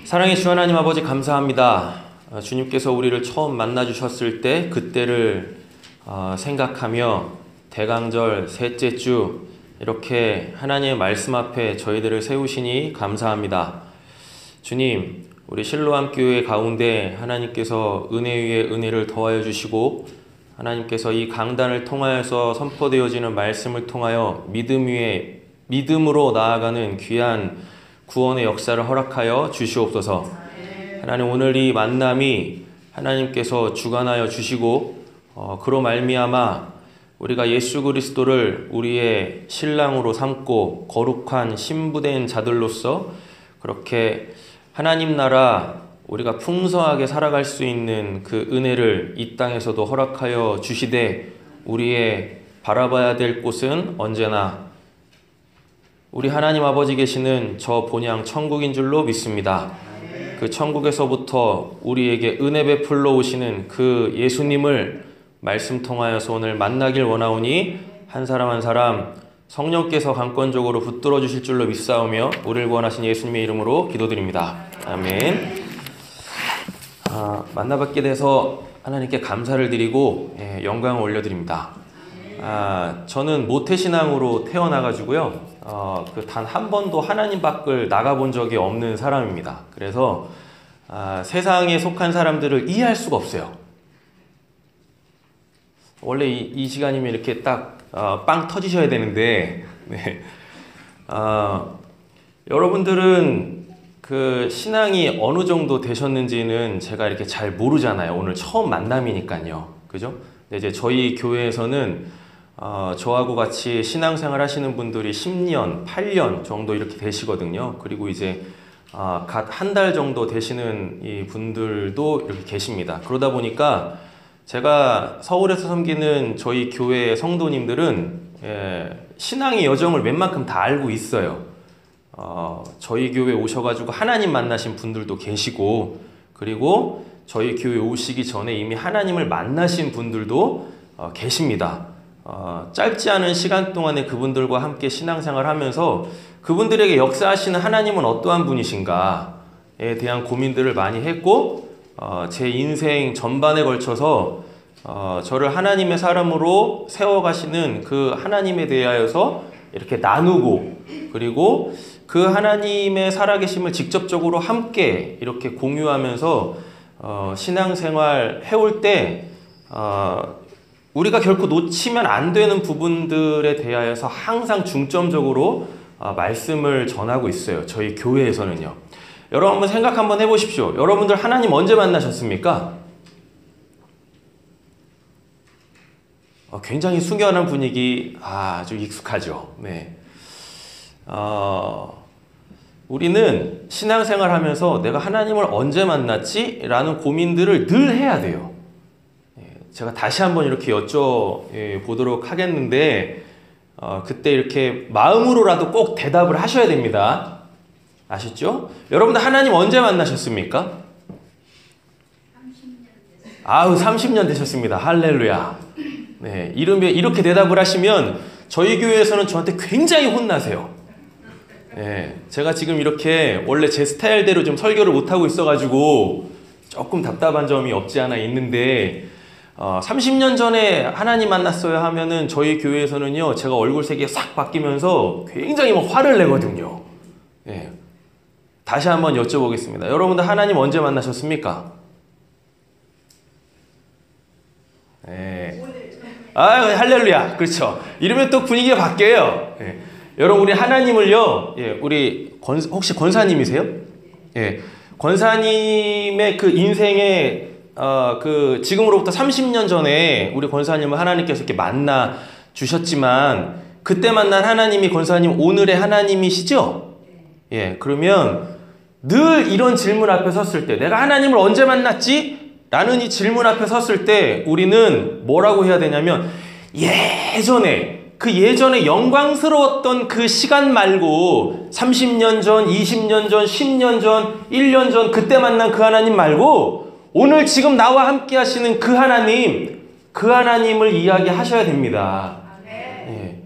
사랑의 주 하나님 아버지 감사합니다. 주님께서 우리를 처음 만나주셨을 때 그때를 생각하며 대강절 셋째 주 이렇게 하나님의 말씀 앞에 저희들을 세우시니 감사합니다. 주님, 우리 실로암 교회 가운데 하나님께서 은혜 위에 은혜를 더하여 주시고 하나님께서 이 강단을 통하여서 선포되어지는 말씀을 통하여 믿음 위에 믿음으로 나아가는 귀한 구원의 역사를 허락하여 주시옵소서. 하나님, 오늘 이 만남이 하나님께서 주관하여 주시고 그로 말미암아 우리가 예수 그리스도를 우리의 신랑으로 삼고 거룩한 신부된 자들로서 그렇게 하나님 나라 우리가 풍성하게 살아갈 수 있는 그 은혜를 이 땅에서도 허락하여 주시되 우리의 바라봐야 될 곳은 언제나 우리 하나님 아버지 계시는 저 본향 천국인 줄로 믿습니다. 그 천국에서부터 우리에게 은혜 베풀러 오시는 그 예수님을 말씀 통하여서 오늘 만나길 원하오니 한 사람 한 사람 성령께서 강권적으로 붙들어 주실 줄로 믿사오며 우리를 구원하신 예수님의 이름으로 기도드립니다. 아멘. 만나뵙게 돼서 하나님께 감사를 드리고 영광을 올려드립니다. 저는 모태신앙으로 태어나가지고요. 단 한 번도 하나님 밖을 나가본 적이 없는 사람입니다. 그래서 세상에 속한 사람들을 이해할 수가 없어요. 원래 이 시간이면 이렇게 딱 빵 터지셔야 되는데 네. 여러분들은 그 신앙이 어느 정도 되셨는지는 제가 이렇게 잘 모르잖아요. 오늘 처음 만남이니까요. 그죠? 근데 이제 저희 교회에서는 저하고 같이 신앙생활 하시는 분들이 10년, 8년 정도 이렇게 되시거든요. 그리고 이제 갓 한 달 정도 되시는 이 분들도 이렇게 계십니다. 그러다 보니까 제가 서울에서 섬기는 저희 교회 성도님들은 신앙의 여정을 웬만큼 다 알고 있어요. 저희 교회 오셔가지고 하나님 만나신 분들도 계시고 그리고 저희 교회 오시기 전에 이미 하나님을 만나신 분들도 계십니다. 짧지 않은 시간 동안에 그분들과 함께 신앙생활 하면서 그분들에게 역사하시는 하나님은 어떠한 분이신가에 대한 고민들을 많이 했고 제 인생 전반에 걸쳐서 저를 하나님의 사람으로 세워가시는 그 하나님에 대하여서 이렇게 나누고 그리고 그 하나님의 살아계심을 직접적으로 함께 이렇게 공유하면서 신앙생활 해올 때 우리가 결코 놓치면 안 되는 부분들에 대하여서 항상 중점적으로 말씀을 전하고 있어요. 저희 교회에서는요. 여러분 한번 생각 한번 해보십시오. 여러분들 하나님 언제 만나셨습니까? 굉장히 숙연한 분위기 아주 익숙하죠. 네. 우리는 신앙생활 하면서 내가 하나님을 언제 만났지? 라는 고민들을 늘 해야 돼요. 제가 다시 한번 이렇게 여쭤보도록 하겠는데 그때 이렇게 마음으로라도 꼭 대답을 하셔야 됩니다. 아시죠? 여러분들 하나님 언제 만나셨습니까? 30년 되셨습니다. 할렐루야. 네, 이렇게 대답을 하시면 저희 교회에서는 저한테 굉장히 혼나세요. 네, 제가 지금 이렇게 원래 제 스타일대로 좀 설교를 못하고 있어가지고 조금 답답한 점이 없지 않아 있는데 30년 전에 하나님 만났어요 하면은 저희 교회에서는요 제가 얼굴색이 싹 바뀌면서 굉장히 막 화를 내거든요. 네. 다시 한번 여쭤보겠습니다. 여러분들 하나님 언제 만나셨습니까? 네. 할렐루야. 그렇죠. 이러면 또 분위기가 바뀌어요. 네. 여러분 우리 하나님을요 우리 혹시 권사님이세요? 예. 권사님의 그 인생에 지금으로부터 30년 전에 우리 권사님을 하나님께서 이렇게 만나 주셨지만 그때 만난 하나님이 권사님 오늘의 하나님이시죠? 예, 그러면 늘 이런 질문 앞에 섰을 때 내가 하나님을 언제 만났지? 라는 이 질문 앞에 섰을 때 우리는 뭐라고 해야 되냐면 예전에 영광스러웠던 그 시간 말고 30년 전, 20년 전, 10년 전, 1년 전 그때 만난 그 하나님 말고 오늘 지금 나와 함께 하시는 그 하나님을 이야기하셔야 됩니다. 네.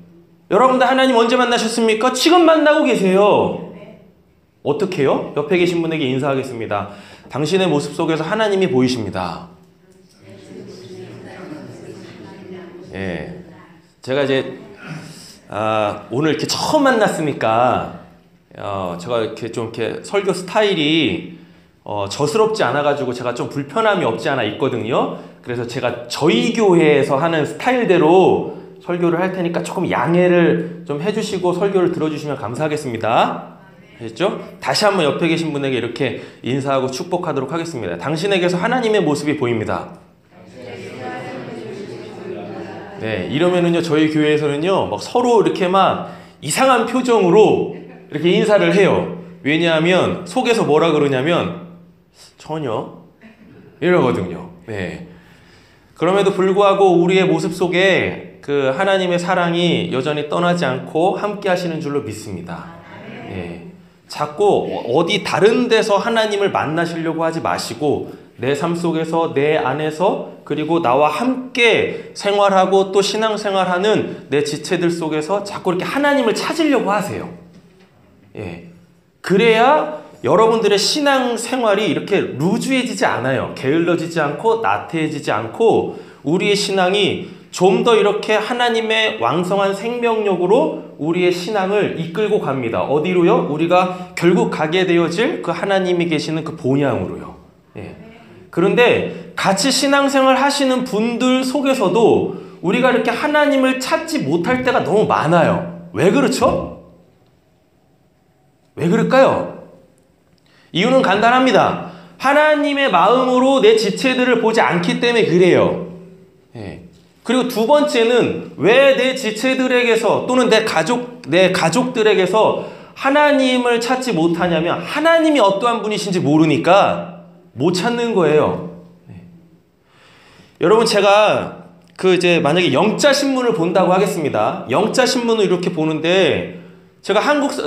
여러분들 하나님 언제 만나셨습니까? 지금 만나고 계세요. 어떻게 해요? 옆에 계신 분에게 인사하겠습니다. 당신의 모습 속에서 하나님이 보이십니다. 예, 제가 이제 오늘 이렇게 처음 만났으니까 제가 이렇게 좀 이렇게 설교 스타일이 저스럽지 않아가지고 제가 좀 불편함이 없지 않아 있거든요. 그래서 제가 저희 교회에서 하는 스타일대로 설교를 할 테니까 조금 양해를 좀 해주시고 설교를 들어주시면 감사하겠습니다. 됐죠? 다시 한번 옆에 계신 분에게 이렇게 인사하고 축복하도록 하겠습니다. 당신에게서 하나님의 모습이 보입니다. 네, 이러면은요, 저희 교회에서는요, 막 서로 이렇게 막 이상한 표정으로 이렇게 인사를 해요. 왜냐하면 속에서 뭐라 그러냐면 전혀 이러거든요. 네. 그럼에도 불구하고 우리의 모습 속에 그 하나님의 사랑이 여전히 떠나지 않고 함께 하시는 줄로 믿습니다. 네. 자꾸 어디 다른 데서 하나님을 만나시려고 하지 마시고 내 삶 속에서 내 안에서 그리고 나와 함께 생활하고 또 신앙생활하는 내 지체들 속에서 자꾸 이렇게 하나님을 찾으려고 하세요. 예. 그래야 여러분들의 신앙생활이 이렇게 루즈해지지 않아요. 게을러지지 않고 나태해지지 않고 우리의 신앙이 좀 더 이렇게 하나님의 왕성한 생명력으로 우리의 신앙을 이끌고 갑니다. 어디로요? 우리가 결국 가게 되어질 그 하나님이 계시는 그 본향으로요. 예. 그런데 같이 신앙생활 하시는 분들 속에서도 우리가 이렇게 하나님을 찾지 못할 때가 너무 많아요. 왜 그렇죠? 왜 그럴까요? 이유는 간단합니다. 하나님의 마음으로 내 지체들을 보지 않기 때문에 그래요. 예. 그리고 두 번째는 왜 내 지체들에게서 또는 내 가족들에게서 하나님을 찾지 못하냐면 하나님이 어떠한 분이신지 모르니까 못 찾는 거예요. 네. 여러분 제가 이제 만약에 영자신문을 본다고 하겠습니다. 영자신문을 이렇게 보는데 제가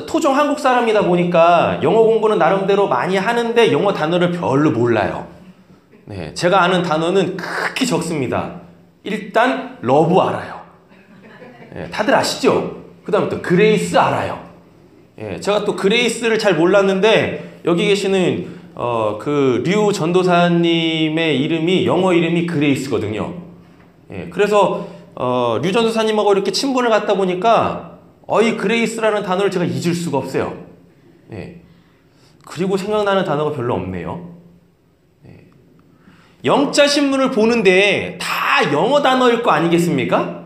토종 한국 사람이다 보니까 영어 공부는 나름대로 많이 하는데 영어 단어를 별로 몰라요. 네. 제가 아는 단어는 극히 적습니다. 일단 러브 알아요. 예, 다들 아시죠? 그 다음에 또 그레이스 알아요. 예, 제가 또 그레이스를 잘 몰랐는데 여기 계시는 그 류 전도사님의 이름이 영어 이름이 그레이스거든요. 예, 그래서 류 전도사님하고 이렇게 친분을 갖다 보니까 이 그레이스라는 단어를 제가 잊을 수가 없어요. 예, 그리고 생각나는 단어가 별로 없네요. 영자 신문을 보는데 다 영어 단어일 거 아니겠습니까?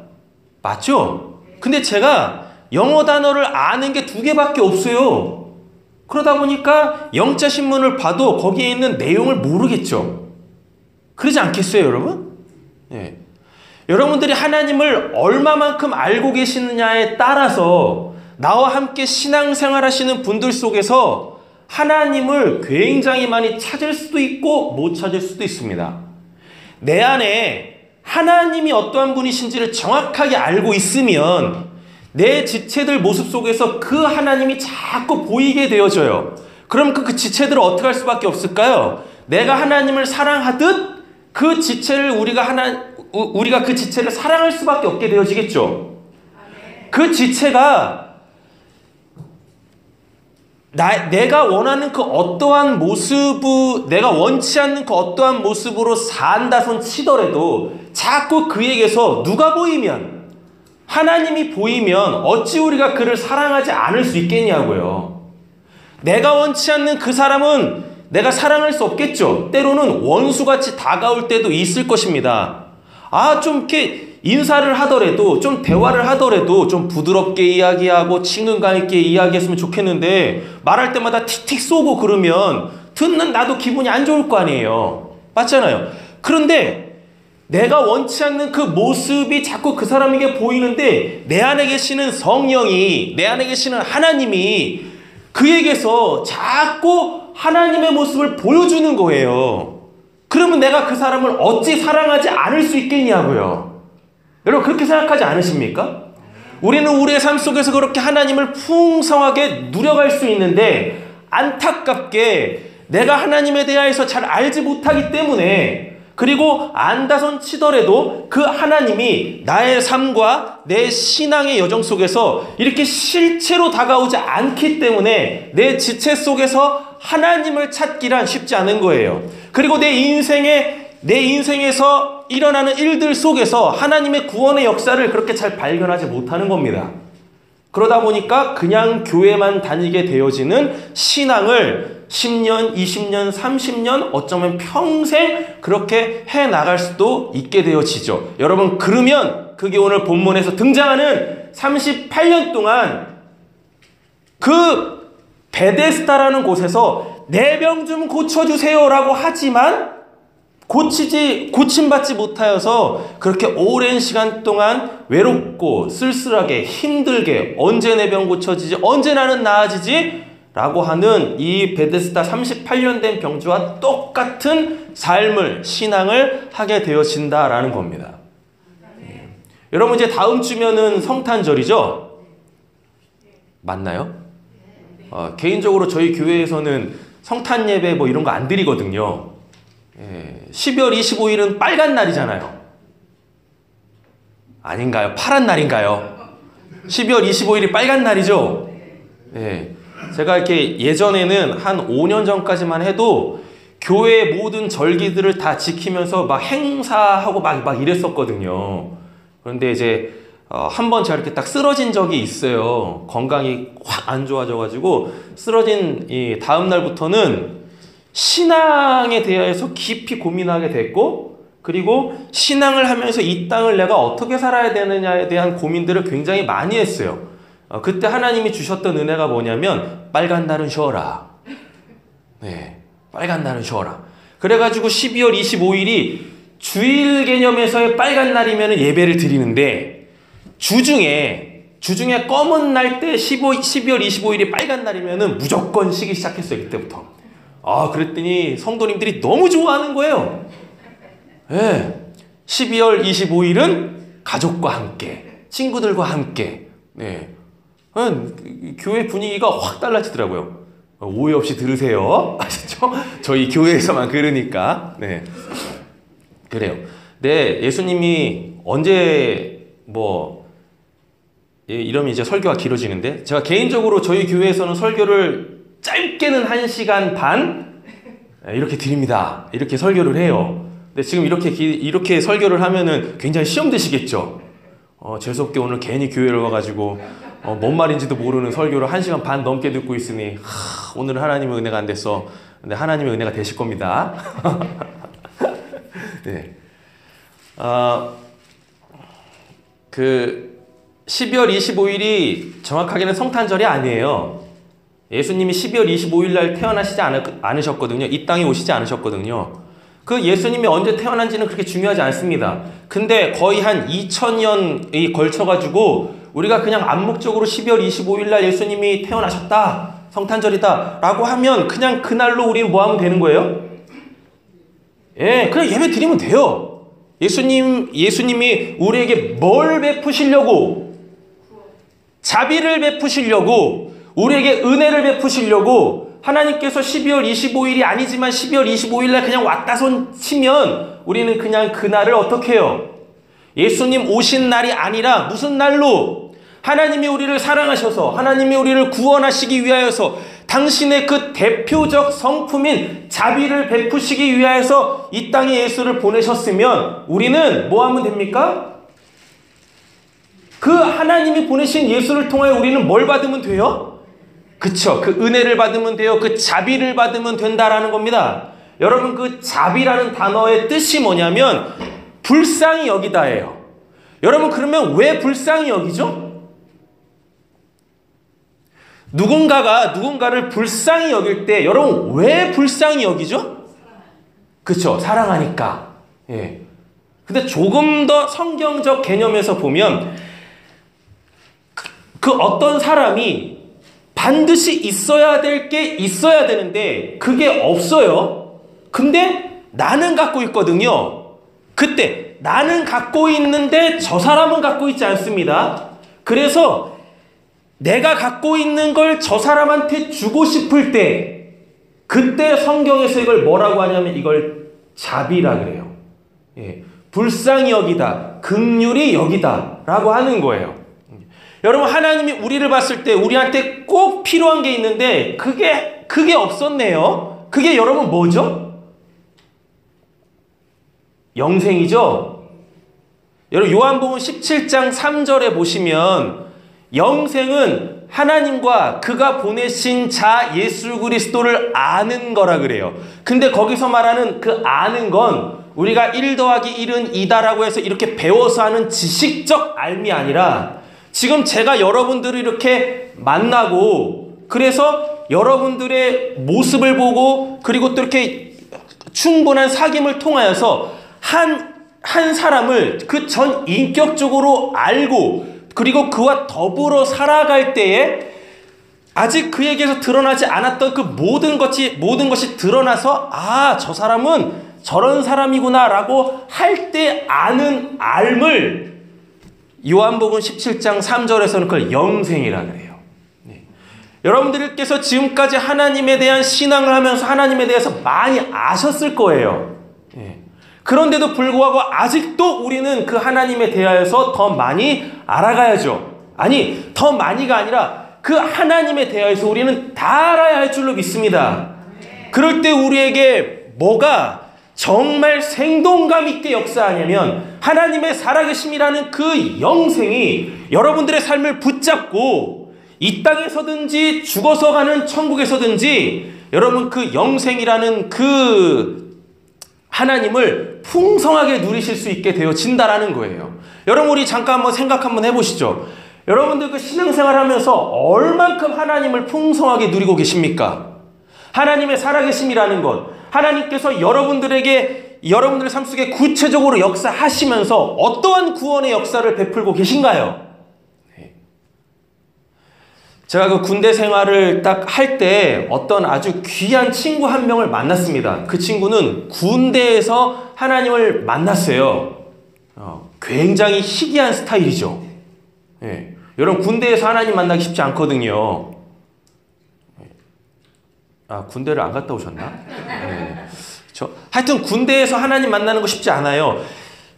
맞죠? 근데 제가 영어 단어를 아는 게 2개밖에 없어요. 그러다 보니까 영자 신문을 봐도 거기에 있는 내용을 모르겠죠. 그러지 않겠어요, 여러분? 네. 여러분들이 하나님을 얼마만큼 알고 계시느냐에 따라서 나와 함께 신앙생활 하시는 분들 속에서 하나님을 굉장히 많이 찾을 수도 있고 못 찾을 수도 있습니다. 내 안에 하나님이 어떠한 분이신지를 정확하게 알고 있으면 내 지체들 모습 속에서 그 하나님이 자꾸 보이게 되어져요. 그럼 그 지체들을 어떻게 할 수밖에 없을까요? 내가 하나님을 사랑하듯 그 지체를 우리가 그 지체를 사랑할 수밖에 없게 되어지겠죠. 그 지체가 내가 원하는 그 어떠한 내가 원치 않는 그 어떠한 모습으로 산다 손 치더라도 자꾸 그에게서 누가 보이면, 하나님이 보이면 어찌 우리가 그를 사랑하지 않을 수 있겠냐고요. 내가 원치 않는 그 사람은 내가 사랑할 수 없겠죠. 때로는 원수같이 다가올 때도 있을 것입니다. 좀 이렇게 인사를 하더라도, 좀 대화를 하더라도 좀 부드럽게 이야기하고 친근감 있게 이야기했으면 좋겠는데 말할 때마다 틱틱 쏘고 그러면 듣는 나도 기분이 안 좋을 거 아니에요. 맞잖아요. 그런데 내가 원치 않는 그 모습이 자꾸 그 사람에게 보이는데 내 안에 계시는 성령이, 내 안에 계시는 하나님이 그에게서 자꾸 하나님의 모습을 보여주는 거예요. 그러면 내가 그 사람을 어찌 사랑하지 않을 수 있겠냐고요. 여러분 그렇게 생각하지 않으십니까? 우리는 우리의 삶 속에서 그렇게 하나님을 풍성하게 누려갈 수 있는데 안타깝게 내가 하나님에 대하여서 잘 알지 못하기 때문에 그리고 안다손 치더라도 그 하나님이 나의 삶과 내 신앙의 여정 속에서 이렇게 실체로 다가오지 않기 때문에 내 지체 속에서 하나님을 찾기란 쉽지 않은 거예요. 그리고 내 인생에서 일어나는 일들 속에서 하나님의 구원의 역사를 그렇게 잘 발견하지 못하는 겁니다. 그러다 보니까 그냥 교회만 다니게 되어지는 신앙을 10년, 20년, 30년, 어쩌면 평생 그렇게 해나갈 수도 있게 되어지죠. 여러분, 그러면 그게 오늘 본문에서 등장하는 38년 동안 그 베데스다라는 곳에서 내 병 좀 고쳐주세요라고 하지만 고침받지 못하여서 그렇게 오랜 시간 동안 외롭고 쓸쓸하게 힘들게 언제 내 병 고쳐지지? 언제 나는 나아지지? 라고 하는 이 베데스다 38년 된 병주와 똑같은 삶을, 신앙을 하게 되어진다라는 겁니다. 여러분, 이제 다음 주면은 성탄절이죠? 맞나요? 개인적으로 저희 교회에서는 성탄 예배 뭐 이런 거 안 드리거든요. 12월 25일은 빨간 날이잖아요. 아닌가요? 파란 날인가요? 12월 25일이 빨간 날이죠? 제가 이렇게 예전에는 한 5년 전까지만 해도 교회 모든 절기들을 다 지키면서 막 행사하고 막 이랬었거든요. 그런데 이제 한번 제가 이렇게 딱 쓰러진 적이 있어요. 건강이 확 안 좋아져가지고 쓰러진 이 다음 날부터는 신앙에 대해서 깊이 고민하게 됐고, 그리고 신앙을 하면서 이 땅을 내가 어떻게 살아야 되느냐에 대한 고민들을 굉장히 많이 했어요. 그때 하나님이 주셨던 은혜가 뭐냐면 빨간 날은 쉬어라. 빨간 날은 쉬어라. 그래가지고 12월 25일이 주일 개념에서의 빨간 날이면 예배를 드리는데 주중에 검은 날 때 12월 25일이 빨간 날이면 무조건 쉬기 시작했어요. 그때부터. 그랬더니 성도님들이 너무 좋아하는 거예요. 12월 25일은 가족과 함께, 친구들과 함께. 교회 분위기가 확 달라지더라고요. 오해 없이 들으세요. 아시죠? 저희 교회에서만 그러니까. 그래요. 예수님이 언제 이러면 이제 설교가 길어지는데, 제가 개인적으로 저희 교회에서는 설교를 짧게는 1시간 반 이렇게 드립니다. 이렇게 설교를 해요. 근데 지금 이렇게 설교를 하면은 굉장히 시험 드시겠죠. 재수없게 오늘 괜히 교회를 와가지고 뭔 말인지도 모르는 설교를 1시간 반 넘게 듣고 있으니 오늘은 하나님의 은혜가 안 됐어. 근데 하나님의 은혜가 되실 겁니다. 그 12월 25일이 정확하게는 성탄절이 아니에요. 예수님이 12월 25일 날 태어나시지 않으셨거든요. 이 땅에 오시지 않으셨거든요. 그 예수님이 언제 태어난지는 그렇게 중요하지 않습니다. 근데 거의 한 2000년이 걸쳐가지고 우리가 그냥 암묵적으로 12월 25일 날 예수님이 태어나셨다, 성탄절이다 라고 하면 그냥 그날로 우리는 뭐 하면 되는 거예요? 그냥 예배 드리면 돼요. 예수님이 우리에게 뭘 베푸시려고? 자비를 베푸시려고, 우리에게 은혜를 베푸시려고 하나님께서 12월 25일이 아니지만 12월 25일 날 그냥 왔다 손 치면 우리는 그냥 그날을 어떻게 해요? 예수님 오신 날이 아니라 무슨 날로? 하나님이 우리를 사랑하셔서, 하나님이 우리를 구원하시기 위하여서 당신의 그 대표적 성품인 자비를 베푸시기 위하여서 이 땅에 예수를 보내셨으면 우리는 뭐 하면 됩니까? 그 하나님이 보내신 예수를 통하여 우리는 뭘 받으면 돼요? 그쵸. 그 은혜를 받으면 돼요. 그 자비를 받으면 된다라는 겁니다. 여러분, 그 자비라는 단어의 뜻이 뭐냐면 불쌍히 여기다예요. 여러분, 그러면 왜 불쌍히 여기죠? 누군가를 불쌍히 여길 때 여러분 왜 불쌍히 여기죠? 그쵸. 사랑하니까. 근데 조금 더 성경적 개념에서 보면 그 어떤 사람이 반드시 있어야 될 게 있어야 되는데 그게 없어요. 근데 나는 갖고 있거든요. 그때 나는 갖고 있는데 저 사람은 갖고 있지 않습니다. 그래서 내가 갖고 있는 걸 저 사람한테 주고 싶을 때, 그때 성경에서 이걸 뭐라고 하냐면 이걸 자비라 그래요. 예, 불쌍히 여기다, 긍휼히 여기다 라고 하는 거예요. 여러분, 하나님이 우리를 봤을 때 우리한테 꼭 필요한 게 있는데 그게 없었네요. 그게 여러분 뭐죠? 영생이죠. 여러분, 요한복음 17장 3절에 보시면 영생은 하나님과 그가 보내신 자 예수 그리스도를 아는 거라 그래요. 근데 거기서 말하는 그 아는 건 우리가 1 더하기 1은 2다라고 해서 이렇게 배워서 하는 지식적 알미 아니라, 지금 제가 여러분들을 이렇게 만나고 그래서 여러분들의 모습을 보고 그리고 또 이렇게 충분한 사귐을 통하여서 한 사람을 그 전 인격적으로 알고 그리고 그와 더불어 살아갈 때에 아직 그에게서 드러나지 않았던 그 모든 것이 드러나서 저 사람은 저런 사람이구나 라고 할 때 아는 알을 요한복음 17장 3절에서는 그걸 영생이라 그래요. 네. 여러분들께서 지금까지 하나님에 대한 신앙을 하면서 하나님에 대해서 많이 아셨을 거예요. 네. 그런데도 불구하고 아직도 우리는 그 하나님에 대하여서 더 많이 알아가야죠. 아니, 더 많이가 아니라 그 하나님에 대하여서 우리는 다 알아야 할 줄로 믿습니다. 그럴 때 우리에게 뭐가 정말 생동감 있게 역사하냐면 하나님의 살아계심이라는 그 영생이 여러분들의 삶을 붙잡고 이 땅에서든지 죽어서 가는 천국에서든지 여러분 그 영생이라는 그 하나님을 풍성하게 누리실 수 있게 되어진다라는 거예요. 여러분, 우리 잠깐 한번 생각 한번 해보시죠. 여러분들 그 신앙생활 하면서 얼만큼 하나님을 풍성하게 누리고 계십니까? 하나님의 살아계심이라는 것, 하나님께서 여러분들의 삶 속에 구체적으로 역사하시면서 어떠한 구원의 역사를 베풀고 계신가요? 네. 제가 그 군대 생활을 딱 할 때 어떤 아주 귀한 친구 한 명을 만났습니다. 그 친구는 군대에서 하나님을 만났어요. 굉장히 희귀한 스타일이죠. 네. 여러분, 군대에서 하나님 만나기 쉽지 않거든요. 군대를 안 갔다 오셨나? 네. 하여튼 군대에서 하나님 만나는 거 쉽지 않아요.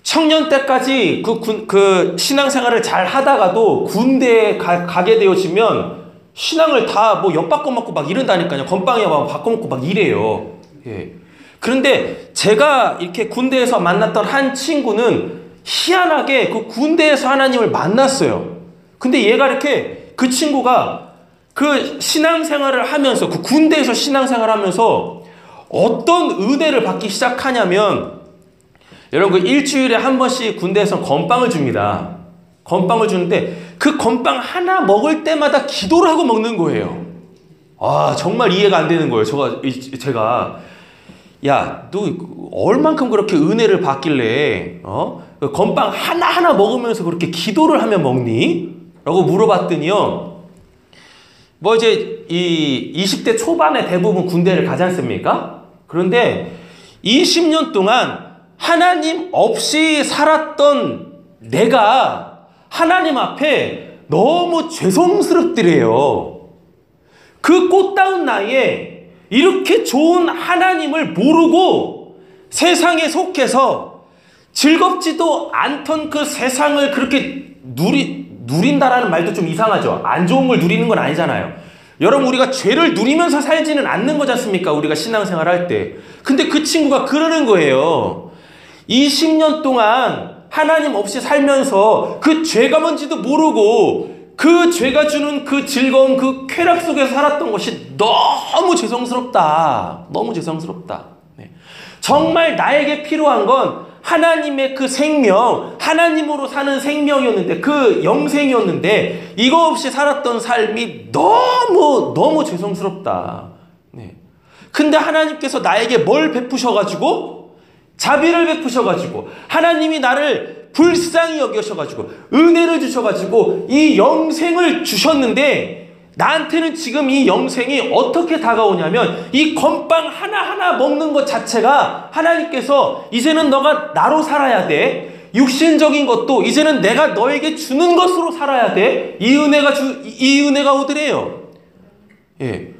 청년 때까지 그 신앙생활을 잘 하다가도 군대에 가게 되어지면 신앙을 다 뭐 엿바꿔먹고 막 이런다니까요. 건빵에 막 바꿔먹고 막 이래요. 예. 그런데 제가 이렇게 군대에서 만났던 한 친구는 희한하게 그 군대에서 하나님을 만났어요. 근데 얘가 이렇게 그 친구가 그 신앙생활을 하면서 그 군대에서 신앙생활을 하면서 어떤 은혜를 받기 시작하냐면, 여러분 그 일주일에 한 번씩 군대에서 건빵을 줍니다. 건빵을 주는데 그 건빵 하나 먹을 때마다 기도를 하고 먹는 거예요. 정말 이해가 안 되는 거예요. 제가 야, 너 얼만큼 그렇게 은혜를 받길래 그 건빵 하나하나 먹으면서 그렇게 기도를 하며 먹니? 라고 물어봤더니요, 뭐 이제 이 20대 초반에 대부분 군대를 가지 않습니까? 그런데 20년 동안 하나님 없이 살았던 내가 하나님 앞에 너무 죄송스럽더래요. 그 꽃다운 나이에 이렇게 좋은 하나님을 모르고 세상에 속해서 즐겁지도 않던 그 세상을 그렇게 누린다라는 말도 좀 이상하죠. 안 좋은 걸 누리는 건 아니잖아요. 여러분, 우리가 죄를 누리면서 살지는 않는 거지 않습니까? 우리가 신앙생활 할 때. 근데 그 친구가 그러는 거예요. 20년 동안 하나님 없이 살면서 그 죄가 뭔지도 모르고 그 죄가 주는 그 즐거움, 그 쾌락 속에서 살았던 것이 너무 죄송스럽다. 너무 죄송스럽다. 네. 정말 나에게 필요한 건 하나님의 그 생명, 하나님으로 사는 생명이었는데, 그 영생이었는데 이거 없이 살았던 삶이 너무 죄송스럽다. 네. 근데 하나님께서 나에게 뭘 베푸셔가지고, 자비를 베푸셔가지고, 하나님이 나를 불쌍히 여기셔가지고 은혜를 주셔가지고 이 영생을 주셨는데, 나한테는 지금 이 영생이 어떻게 다가오냐면 이 건빵 하나하나 먹는 것 자체가 하나님께서 이제는 너가 나로 살아야 돼. 육신적인 것도 이제는 내가 너에게 주는 것으로 살아야 돼. 이 은혜가 오더래요. 예.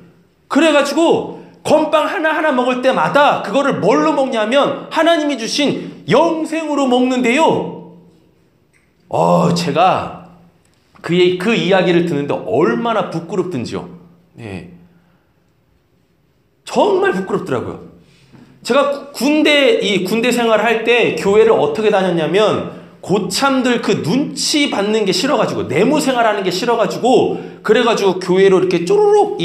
그래가지고 건빵 하나하나 먹을 때마다 그거를 뭘로 먹냐면 하나님이 주신 영생으로 먹는데요. 제가 그 이야기를 듣는데 얼마나 부끄럽든지요. 네. 정말 부끄럽더라고요. 제가 군대 생활을 할 때 교회를 어떻게 다녔냐면 고참들 그 눈치 받는 게 싫어가지고 내무 생활하는 게 싫어가지고 그래가지고 교회로 이렇게 쪼르륵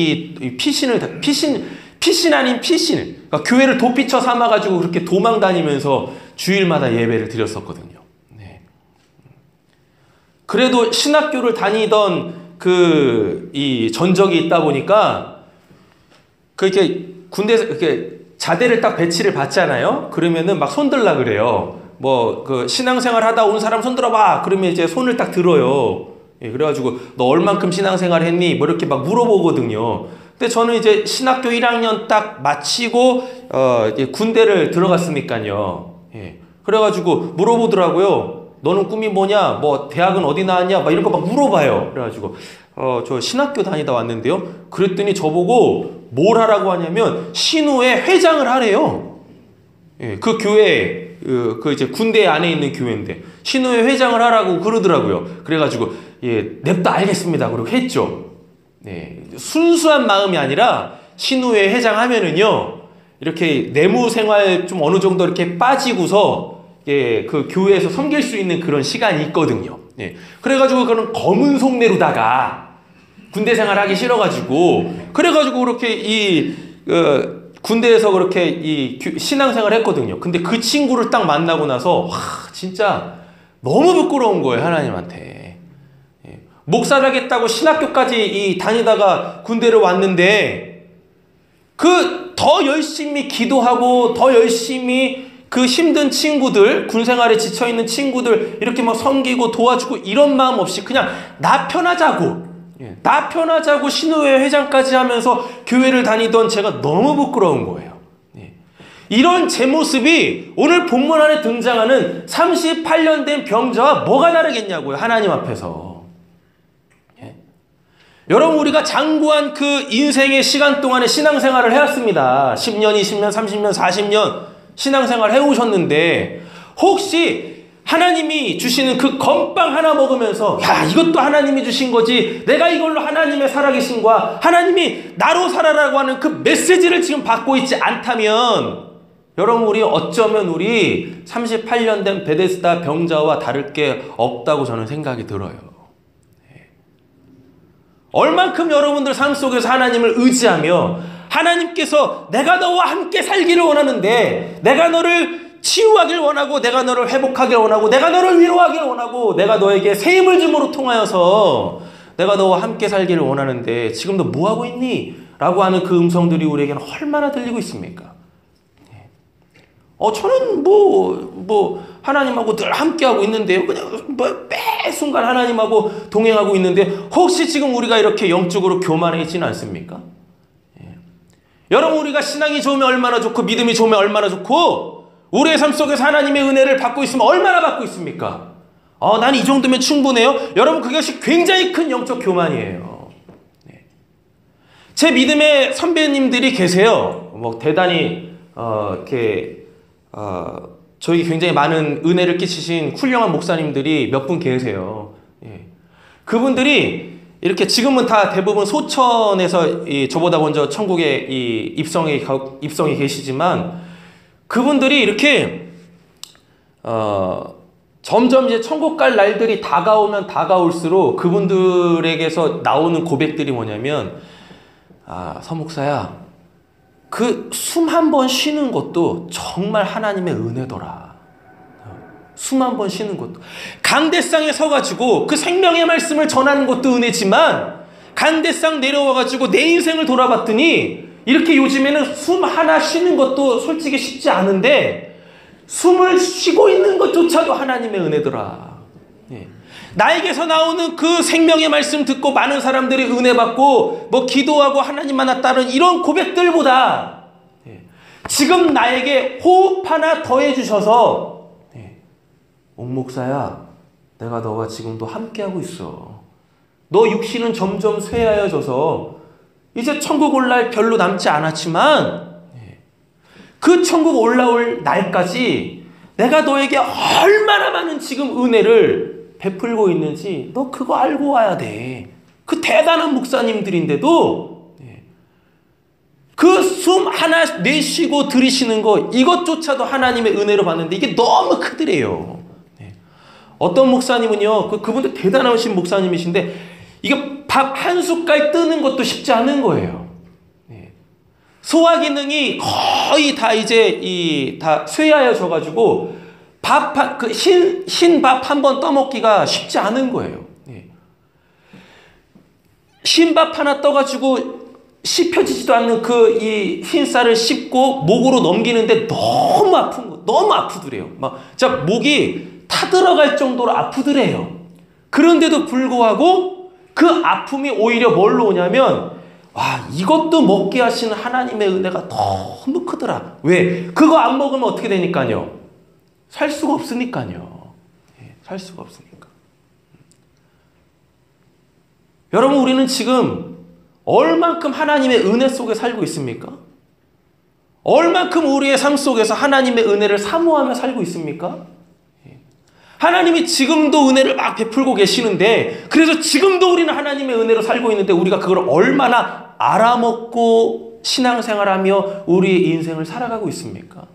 피신 아닌 피신을 그러니까 교회를 도피처 삼아가지고 그렇게 도망 다니면서 주일마다 예배를 드렸었거든요. 네. 그래도 신학교를 다니던 이 전적이 있다 보니까 그렇게 군대에서 이렇게 자대를 딱 배치를 받잖아요. 그러면은 막 손들라 그래요. 신앙생활 하다 온 사람 손 들어봐. 그러면 이제 손을 딱 들어요. 예, 그래가지고 너 얼만큼 신앙생활 했니? 뭐 이렇게 막 물어보거든요. 근데 저는 이제 신학교 1학년 딱 마치고 군대를 들어갔으니까요. 예, 그래가지고 물어보더라고요. 너는 꿈이 뭐냐? 뭐 대학은 어디 나왔냐? 막 이런 거 막 물어봐요. 그래가지고 저 신학교 다니다 왔는데요. 그랬더니 저보고 뭘 하라고 하냐면 신우회 회장을 하래요. 예, 그 교회 이제 군대 안에 있는 교회인데 신우회 회장을 하라고 그러더라고요. 그래가지고 냅다 알겠습니다. 그리고 했죠. 네, 순수한 마음이 아니라 신우회 회장 하면은요 이렇게 내무 생활 좀 어느 정도 이렇게 빠지고서 그 교회에서 섬길 수 있는 그런 시간이 있거든요. 예, 그래가지고 그런 검은 속내로다가 군대 생활하기 싫어가지고 그래가지고 그렇게 군대에서 그렇게 신앙생활 했거든요. 근데 그 친구를 딱 만나고 나서 진짜 너무 부끄러운 거예요. 하나님한테. 예. 목사라겠다고 신학교까지 다니다가 군대를 왔는데 더 열심히 기도하고 더 열심히 그 힘든 친구들, 군생활에 지쳐있는 친구들 이렇게 막 섬기고 도와주고 이런 마음 없이 그냥 나 편하자고 나 편하자고 신우회 회장까지 하면서 교회를 다니던 제가 너무 부끄러운 거예요. 이런 제 모습이 오늘 본문 안에 등장하는 38년 된 병자와 뭐가 다르겠냐고요. 하나님 앞에서. 여러분 우리가 장구한 그 인생의 시간 동안에 신앙생활을 해왔습니다. 10년, 20년, 30년, 40년 신앙생활 해오셨는데 혹시 하나님이 주시는 그 건빵 하나 먹으면서 이것도 하나님이 주신 거지 내가 이걸로 하나님의 살아계신과 하나님이 나로 살아라고 하는 그 메시지를 지금 받고 있지 않다면 여러분 어쩌면 우리 38년 된 베데스다 병자와 다를 게 없다고 저는 생각이 들어요. 얼만큼 여러분들 삶 속에서 하나님을 의지하며 하나님께서 내가 너와 함께 살기를 원하는데 내가 너를 치유하길 원하고 내가 너를 회복하길 원하고 내가 너를 위로하길 원하고 내가 너에게 새 힘을 줌으로 통하여서 내가 너와 함께 살기를 원하는데 지금 너 뭐하고 있니? 라고 하는 그 음성들이 우리에게는 얼마나 들리고 있습니까? 저는 하나님하고 늘 함께하고 있는데요. 그냥 매 순간 하나님하고 동행하고 있는데 혹시 지금 우리가 이렇게 영적으로 교만해지는 않습니까? 여러분 우리가 신앙이 좋으면 얼마나 좋고 믿음이 좋으면 얼마나 좋고 우리의 삶 속에서 하나님의 은혜를 받고 있으면 얼마나 받고 있습니까? 난 이 정도면 충분해요. 여러분 그것이 굉장히 큰 영적 교만이에요. 제 믿음의 선배님들이 계세요. 대단히 저에게 굉장히 많은 은혜를 끼치신 훌륭한 목사님들이 몇 분 계세요. 그분들이 이렇게 지금은 다 대부분 소천에서 저보다 먼저 천국에 입성에 계시지만 그분들이 이렇게 점점 이제 천국 갈 날들이 다가오면 다가올수록 그분들에게서 나오는 고백들이 뭐냐면 서목사야 그 숨 한 번 쉬는 것도 정말 하나님의 은혜더라. 숨 한 번 쉬는 것도 강대상에 서가지고 그 생명의 말씀을 전하는 것도 은혜지만 강대상 내려와가지고 내 인생을 돌아봤더니 이렇게 요즘에는 숨 하나 쉬는 것도 솔직히 쉽지 않은데 숨을 쉬고 있는 것조차도 하나님의 은혜더라. 나에게서 나오는 그 생명의 말씀 듣고 많은 사람들이 은혜 받고 기도하고 하나님 만나 따른 이런 고백들보다 지금 나에게 호흡 하나 더해 주셔서 옥목사야 내가 너와 지금도 함께하고 있어. 너 육신은 점점 쇠하여져서 이제 천국 올 날 별로 남지 않았지만 그 천국 올라올 날까지 내가 너에게 얼마나 많은 지금 은혜를 베풀고 있는지 너 그거 알고 와야 돼. 그 대단한 목사님들인데도 그 숨 하나 내쉬고 들이쉬는 거 이것조차도 하나님의 은혜로 받는데 이게 너무 크더래요. 어떤 목사님은요, 그분도 대단하신 목사님이신데 이게 밥 한 숟갈 뜨는 것도 쉽지 않은 거예요. 소화 기능이 거의 다 이제 다 쇠하여져 가지고 흰 밥 한 번 떠먹기가 쉽지 않은 거예요. 흰 밥 하나 떠가지고 씹혀지지도 않는 이 흰쌀을 씹고 목으로 넘기는데 너무 너무 아프더래요. 진짜 목이 타들어갈 정도로 아프더래요. 그런데도 불구하고 그 아픔이 오히려 뭘로 오냐면, 와, 이것도 먹게 하시는 하나님의 은혜가 너무 크더라. 왜? 그거 안 먹으면 어떻게 되니까요? 살 수가 없으니까요. 살 수가 없으니까. 여러분, 우리는 지금 얼만큼 하나님의 은혜 속에 살고 있습니까? 얼만큼 우리의 삶 속에서 하나님의 은혜를 사모하며 살고 있습니까? 하나님이 지금도 은혜를 막 베풀고 계시는데, 그래서 지금도 우리는 하나님의 은혜로 살고 있는데 우리가 그걸 얼마나 알아먹고 신앙생활하며 우리의 인생을 살아가고 있습니까?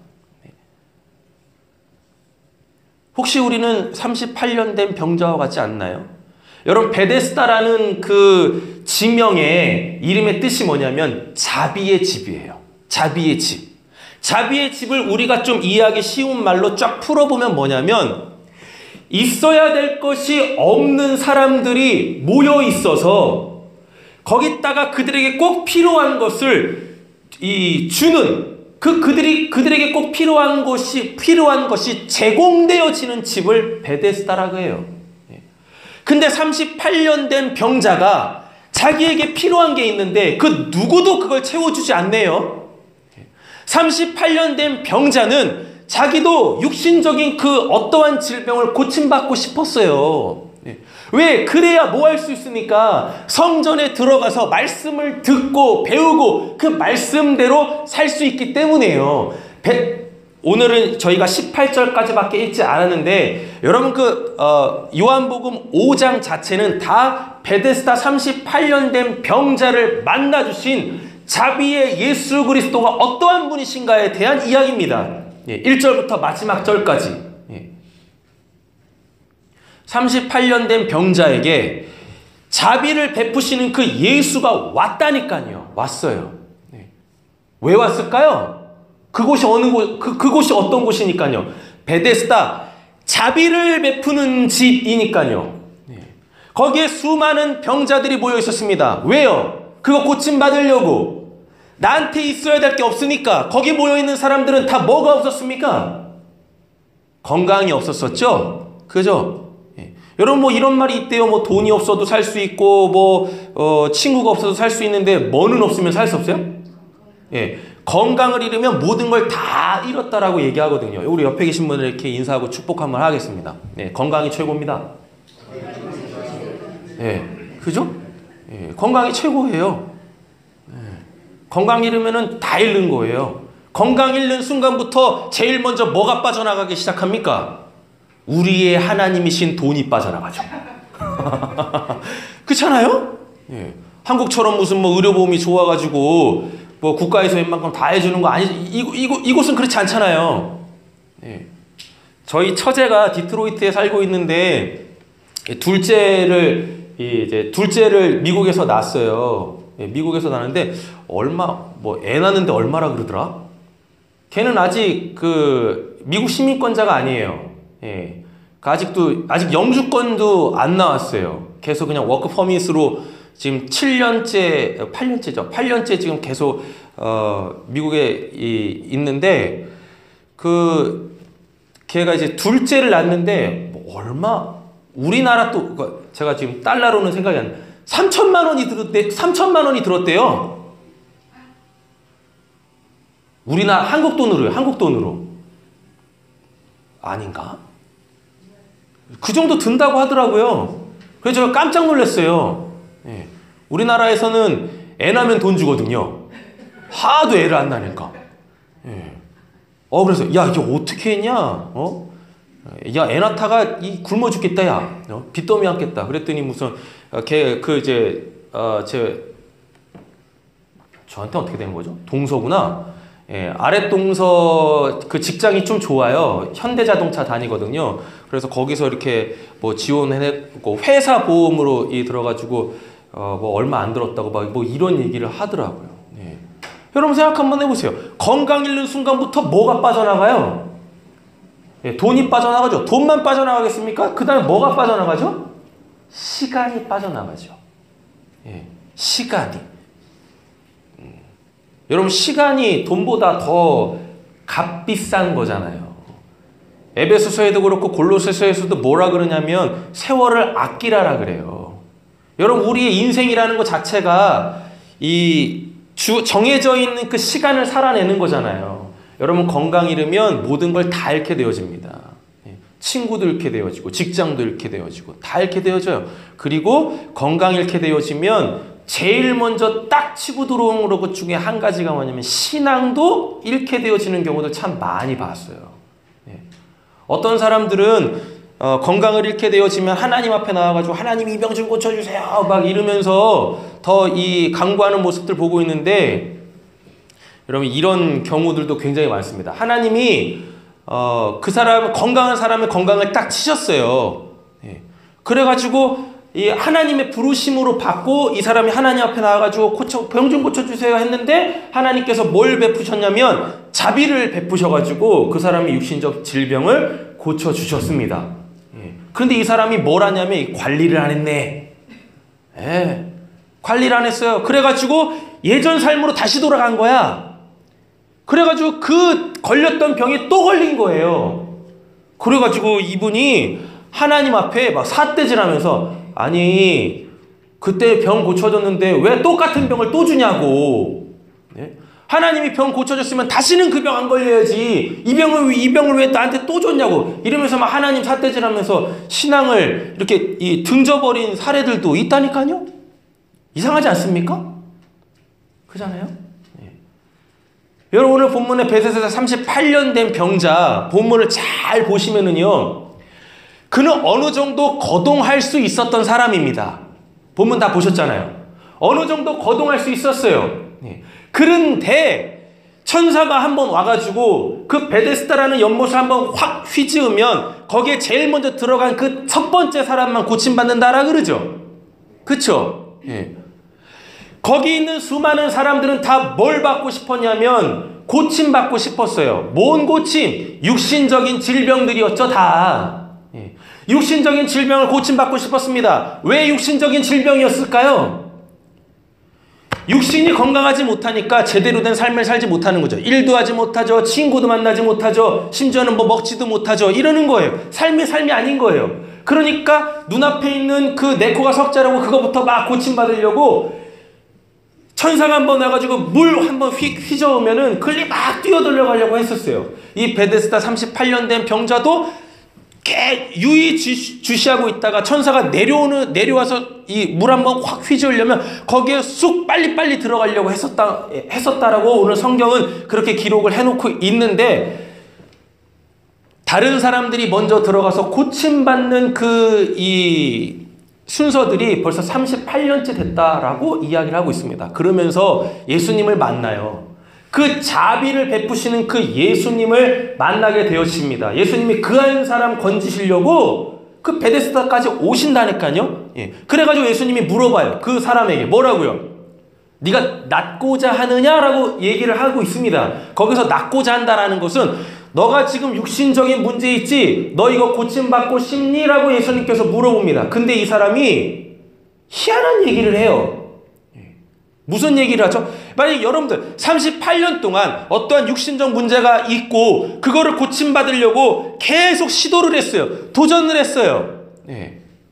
혹시 우리는 38년 된 병자와 같지 않나요? 여러분, 베데스다라는 그 지명의 이름의 뜻이 뭐냐면 자비의 집이에요. 자비의 집. 자비의 집을 우리가 좀 이해하기 쉬운 말로 쫙 풀어보면 뭐냐면, 있어야 될 것이 없는 사람들이 모여 있어서 거기다가 그들에게 꼭 필요한 것을 주는, 그들에게 꼭 필요한 것이 제공되어지는 집을 베데스다라고 해요. 근데 38년 된 병자가 자기에게 필요한 게 있는데 그 누구도 그걸 채워주지 않네요. 38년 된 병자는 자기도 육신적인 그 어떠한 질병을 고침받고 싶었어요. 왜? 그래야 뭐 할 수 있으니까 성전에 들어가서 말씀을 듣고 배우고 그 말씀대로 살 수 있기 때문이에요. 오늘은 저희가 18절까지밖에 읽지 않았는데, 여러분 요한복음 5장 자체는 다 베데스다 38년 된 병자를 만나주신 자비의 예수 그리스도가 어떠한 분이신가에 대한 이야기입니다. 1절부터 마지막 절까지. 38년 된 병자에게 자비를 베푸시는 그 예수가 왔다니까요. 왔어요. 왜 왔을까요? 그곳이 그곳이 어떤 곳이니까요. 베데스다, 자비를 베푸는 집이니까요. 거기에 수많은 병자들이 모여 있었습니다. 왜요? 그거 고침받으려고. 나한테 있어야 될 게 없으니까. 거기 모여있는 사람들은 다 뭐가 없었습니까? 건강이 없었었죠? 그죠? 여러분, 이런 말이 있대요. 돈이 없어도 살 수 있고, 친구가 없어도 살 수 있는데, 뭐는 없으면 살 수 없어요? 건강을 잃으면 모든 걸 다 잃었다라고 얘기하거든요. 우리 옆에 계신 분들 이렇게 인사하고 축복 한번 하겠습니다. 건강이 최고입니다. 그죠? 건강이 최고예요. 건강 잃으면 다 잃는 거예요. 건강 잃는 순간부터 제일 먼저 뭐가 빠져나가기 시작합니까? 우리의 하나님이신 돈이 빠져나가죠. 그렇잖아요? 한국처럼 무슨 의료보험이 좋아가지고 국가에서 웬만큼 다 해주는 거 아니죠. 이곳은 그렇지 않잖아요. 저희 처제가 디트로이트에 살고 있는데 둘째를 미국에서 낳았어요. 미국에서 낳았는데 애 낳는데 얼마라 그러더라? 걔는 아직 미국 시민권자가 아니에요. 아직 영주권도 안 나왔어요. 계속 그냥 워크 퍼밋으로 지금 8년째 지금 계속 미국에 있는데, 걔가 이제 둘째를 낳았는데 우리나라 제가 지금 달러로는 생각이 안 나요. 3천만 원이 들었대요. 우리나라 한국 돈으로요. 한국 돈으로. 아닌가? 그 정도 든다고 하더라고요. 그래서 제가 깜짝 놀랐어요. 우리나라에서는 애 낳으면 돈 주거든요. 하도 애를 안 낳으니까. 예. 그래서 야 이게 어떻게 했냐? 야 애 낳다가 굶어 죽겠다 야. 빚더미 않겠다. 그랬더니 무슨 저한테 어떻게 된 거죠? 동서구나. 예, 아랫동서 그 직장이 좀 좋아요. 현대자동차 다니거든요. 그래서 거기서 이렇게 뭐 지원해냈고 회사 보험으로 들어가지고 뭐 얼마 안 들었다고 막 뭐 이런 얘기를 하더라고요. 예. 여러분 생각 한번 해보세요. 건강 잃는 순간부터 뭐가 빠져나가요? 예, 돈이 빠져나가죠. 돈만 빠져나가겠습니까? 그 다음에 뭐가 빠져나가죠? 시간이 빠져나가죠. 예, 시간이. 여러분 시간이 돈보다 더 값비싼 거잖아요. 에베소서에도 그렇고 골로새서에서도 뭐라 그러냐면 세월을 아끼라라 그래요. 여러분 우리의 인생이라는 것 자체가 정해져 있는 그 시간을 살아내는 거잖아요. 여러분 건강 잃으면 모든 걸 다 잃게 되어집니다. 친구도 잃게 되어지고 직장도 잃게 되어지고 다 잃게 되어져요. 그리고 건강 잃게 되어지면 제일 먼저 딱 치고 들어오는 것 중에 한 가지가 뭐냐면 신앙도 잃게 되어지는 경우들 참 많이 봤어요. 어떤 사람들은 건강을 잃게 되어지면 하나님 앞에 나와가지고 하나님 이 병 좀 고쳐주세요 막 이러면서 더 간구하는 모습들 보고 있는데 여러분 이런 경우들도 굉장히 많습니다. 하나님이 그 사람 건강한 사람의 건강을 딱 치셨어요. 그래가지고 이 하나님의 부르심으로 받고 이 사람이 하나님 앞에 나와가지고 병 좀 고쳐주세요 했는데 하나님께서 뭘 베푸셨냐면 자비를 베푸셔가지고 그 사람의 육신적 질병을 고쳐주셨습니다. 그런데 이 사람이 뭘 하냐면 관리를 안 했네. 관리를 안 했어요. 그래가지고 예전 삶으로 다시 돌아간 거야. 그래가지고 그 걸렸던 병이 또 걸린 거예요. 그래가지고 이분이 하나님 앞에 막 삿대질하면서 아니 그때 병 고쳐줬는데 왜 똑같은 병을 또 주냐고. 하나님이 병 고쳐줬으면 다시는 그 병 안 걸려야지 이 병을 왜 나한테 또 줬냐고 이러면서 막 하나님 삿대질하면서 신앙을 이렇게 등져버린 사례들도 있다니까요. 이상하지 않습니까? 그잖아요. 여러분 오늘 본문에 베데스다 38년 된 병자 본문을 잘 보시면은요 그는 어느 정도 거동할 수 있었던 사람입니다. 본문 다 보셨잖아요. 어느 정도 거동할 수 있었어요. 그런데 천사가 한번 와가지고 그 베데스다라는 연못을 한번 확 휘저으면 거기에 제일 먼저 들어간 그 첫 번째 사람만 고침받는다라 그러죠. 그쵸? 거기 있는 수많은 사람들은 다 뭘 받고 싶었냐면 고침받고 싶었어요. 뭔 고침? 육신적인 질병들이었죠 다. 육신적인 질병을 고침받고 싶었습니다. 왜 육신적인 질병이었을까요? 육신이 건강하지 못하니까 제대로 된 삶을 살지 못하는 거죠. 일도 하지 못하죠. 친구도 만나지 못하죠. 심지어는 뭐 먹지도 못하죠. 이러는 거예요. 삶이 아닌 거예요. 그러니까 눈앞에 있는 그 내 코가 석자라고 그거부터 막 고침받으려고 천사가 한번 와가지고 물 한번 휘저으면은 글리 막 뛰어들려가려고 했었어요. 이 베데스다 38년 된 병자도 유의주시하고 있다가 천사가 내려와서 이 물 한번 확 휘저으려면 거기에 쑥 빨리빨리 들어가려고 했었다라고 오늘 성경은 그렇게 기록을 해놓고 있는데 다른 사람들이 먼저 들어가서 고침받는 이 순서들이 벌써 38년째 됐다라고 이야기를 하고 있습니다. 그러면서 예수님을 만나요. 그 자비를 베푸시는 그 예수님을 만나게 되었습니다. 예수님이 그 한 사람 건지시려고 그 베데스다까지 오신다니까요. 그래가지고 예수님이 물어봐요. 그 사람에게 뭐라고요? 네가 낫고자 하느냐라고 얘기를 하고 있습니다. 거기서 낫고자 한다라는 것은 너가 지금 육신적인 문제 있지? 너 이거 고침받고 싶니? 라고 예수님께서 물어봅니다. 근데 이 사람이 희한한 얘기를 해요. 무슨 얘기를 하죠? 만약 여러분들 38년 동안 어떠한 육신적 문제가 있고 그거를 고침받으려고 계속 시도를 했어요. 도전을 했어요.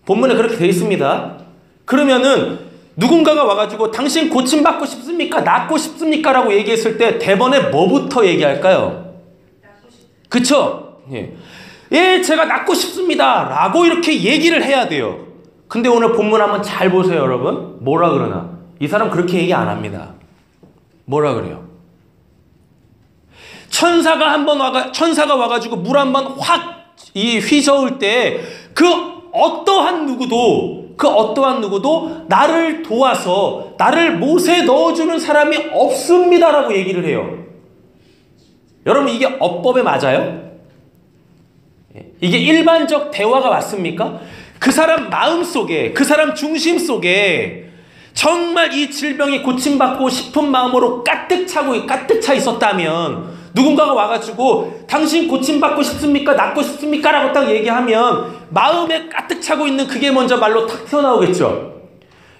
본문에 그렇게 되어 있습니다. 그러면은 누군가가 와가지고 당신 고침받고 싶습니까? 낫고 싶습니까? 라고 얘기했을 때 대번에 뭐부터 얘기할까요? 그쵸? 예, 제가 낫고 싶습니다 라고 이렇게 얘기를 해야 돼요. 근데 오늘 본문 한번 잘 보세요, 여러분. 뭐라 그러나? 이 사람 그렇게 얘기 안 합니다. 뭐라 그래요? 천사가 와가지고 물 한번 확 휘저을 때 그 어떠한 누구도 나를 도와서 나를 못에 넣어주는 사람이 없습니다라고 얘기를 해요. 여러분, 이게 어법에 맞아요? 이게 일반적 대화가 맞습니까? 그 사람 마음속에, 그 사람 중심 속에 정말 이 질병이 고침받고 싶은 마음으로 가득 차 있었다면, 누군가가 와가지고 당신 고침받고 싶습니까? 낫고 싶습니까? 라고 딱 얘기하면 마음에 가득 차고 있는 그게 먼저 말로 탁 튀어나오겠죠.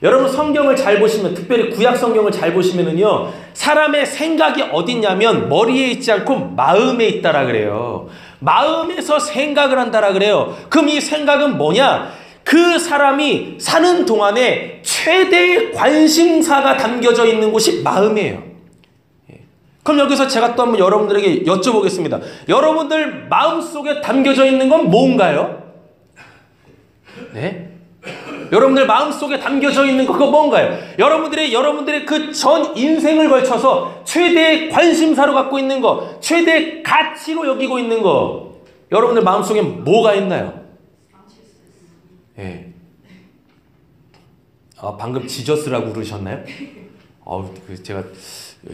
여러분, 성경을 잘 보시면, 특별히 구약 성경을 잘 보시면은요, 사람의 생각이 어딨냐면 머리에 있지 않고 마음에 있다라 그래요. 마음에서 생각을 한다라 그래요. 그럼 이 생각은 뭐냐? 그 사람이 사는 동안에 최대의 관심사가 담겨져 있는 곳이 마음이에요. 그럼 여기서 제가 또 한번 여러분들에게 여쭤보겠습니다. 여러분들 마음속에 담겨져 있는 건 뭔가요? 네? 여러분들 마음속에 담겨져 있는 거, 그거 뭔가요? 여러분들의 그 전 인생을 걸쳐서 최대의 관심사로 갖고 있는 거, 최대의 가치로 여기고 있는 거, 여러분들 마음속에 뭐가 있나요? 예. 방금 지저스라고 그러셨나요? 제가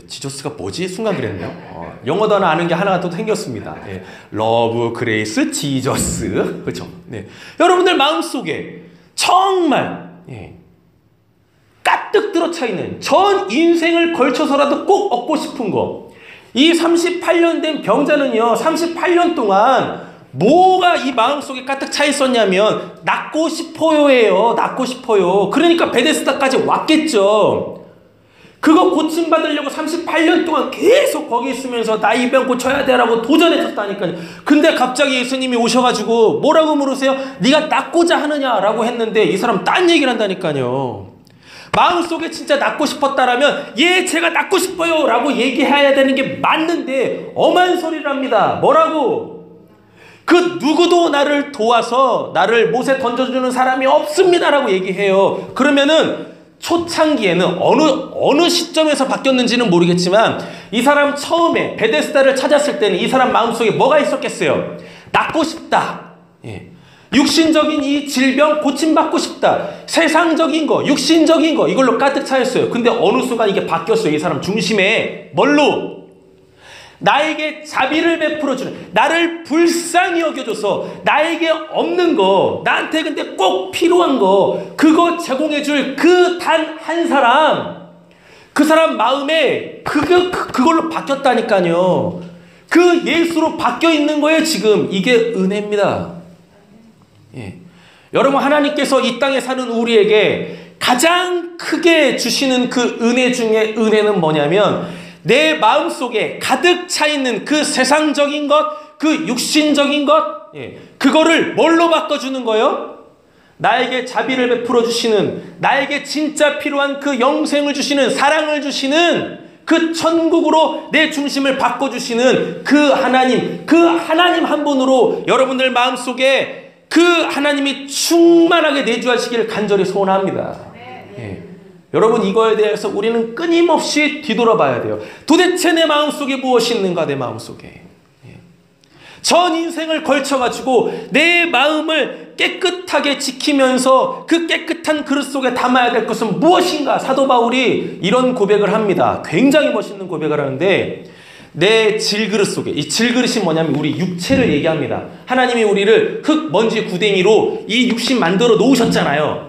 지저스가 뭐지? 순간 그랬네요. 영어 단어 아는 게 하나가 또 생겼습니다. 예. 러브, 그레이스, 지저스. 그렇죠? 네. 여러분들 마음속에 정말 가득 들어차 있는, 전 인생을 걸쳐서라도 꼭 얻고 싶은 거. 이 38년 된 병자는요, 38년 동안 뭐가 이 마음속에 가득 차 있었냐면 낫고 싶어요예요. 낫고 싶어요. 그러니까 베데스다까지 왔겠죠. 그거 고침받으려고 38년 동안 계속 거기 있으면서 나 이 병 고쳐야 돼라고 도전했었다니까요. 근데 갑자기 예수님이 오셔가지고 뭐라고 물으세요? 네가 낫고자 하느냐라고 했는데 이 사람 딴 얘기를 한다니까요. 마음속에 진짜 낫고 싶었다라면 예, 제가 낫고 싶어요 라고 얘기해야 되는 게 맞는데 엄한 소리를 합니다. 뭐라고? 그 누구도 나를 도와서 나를 못에 던져주는 사람이 없습니다라고 얘기해요. 그러면은 초창기에는 어느 시점에서 바뀌었는지는 모르겠지만 이 사람 처음에 베데스다를 찾았을 때는 이 사람 마음속에 뭐가 있었겠어요? 낫고 싶다. 예. 육신적인 이 질병 고침받고 싶다. 세상적인 거, 육신적인 거, 이걸로 가득 차였어요. 근데 어느 순간 이게 바뀌었어요. 이 사람 중심에. 뭘로? 나에게 자비를 베풀어주는, 나를 불쌍히 여겨줘서 나에게 없는 거, 나한테 근데 꼭 필요한 거, 그거 제공해줄 그 단 한 사람, 그 사람 마음에 그걸로 바뀌었다니까요. 그 예수로 바뀌어 있는 거예요. 지금 이게 은혜입니다. 예. 여러분, 하나님께서 이 땅에 사는 우리에게 가장 크게 주시는 그 은혜 중에 은혜는 뭐냐면, 내 마음속에 가득 차 있는 그 세상적인 것, 그 육신적인 것, 그거를 뭘로 바꿔주는 거예요? 나에게 자비를 베풀어 주시는, 나에게 진짜 필요한 그 영생을 주시는, 사랑을 주시는 그 천국으로 내 중심을 바꿔주시는 그 하나님 한 분으로 여러분들 마음속에 그 하나님이 충만하게 내주하시기를 간절히 소원합니다. 여러분, 이거에 대해서 우리는 끊임없이 뒤돌아봐야 돼요. 도대체 내 마음속에 무엇이 있는가, 내 마음속에. 전 인생을 걸쳐가지고 내 마음을 깨끗하게 지키면서 그 깨끗한 그릇 속에 담아야 될 것은 무엇인가? 사도 바울이 이런 고백을 합니다. 굉장히 멋있는 고백을 하는데, 내 질그릇 속에, 이 질그릇이 뭐냐면 우리 육체를 얘기합니다. 하나님이 우리를 흙, 먼지, 구덩이로 이 육신 만들어 놓으셨잖아요.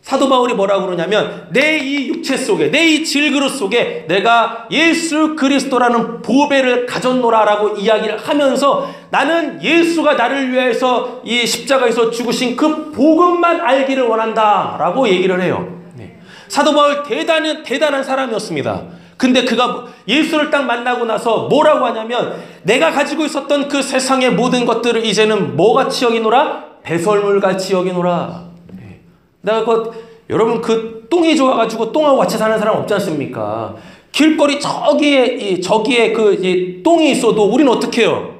사도 바울이 뭐라고 그러냐면, 내 이 육체 속에, 내 이 질그릇 속에 내가 예수 그리스도라는 보배를 가졌노라라고 이야기를 하면서, 나는 예수가 나를 위해서 이 십자가에서 죽으신 그 복음만 알기를 원한다라고 얘기를 해요. 사도 바울 대단한 사람이었습니다. 근데 그가 예수를 딱 만나고 나서 뭐라고 하냐면, 내가 가지고 있었던 그 세상의 모든 것들을 이제는 뭐같이 여기노라? 배설물같이 여기노라. 여러분, 그 똥이 좋아가지고 똥하고 같이 사는 사람 없지 않습니까? 길거리 저기에 그 똥이 있어도 우리는 어떻게 해요?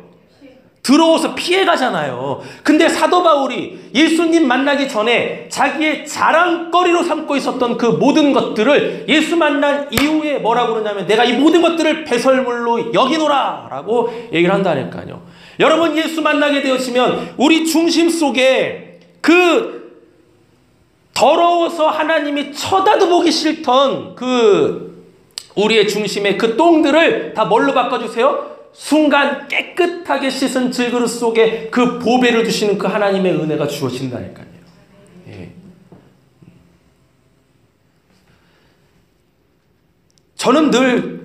들어오서 피해가잖아요. 근데 사도 바울이 예수님 만나기 전에 자기의 자랑거리로 삼고 있었던 그 모든 것들을 예수 만난 이후에 뭐라고 그러냐면 내가 이 모든 것들을 배설물로 여기노라 라고 얘기를 한다니까요. 여러분, 예수 만나게 되어지면 우리 중심 속에 그 더러워서 하나님이 쳐다도 보기 싫던 그 우리의 중심의 그 똥들을 다 뭘로 바꿔주세요? 순간 깨끗하게 씻은 질그릇 속에 그 보배를 두시는 그 하나님의 은혜가 주어진다니까요. 예. 저는 늘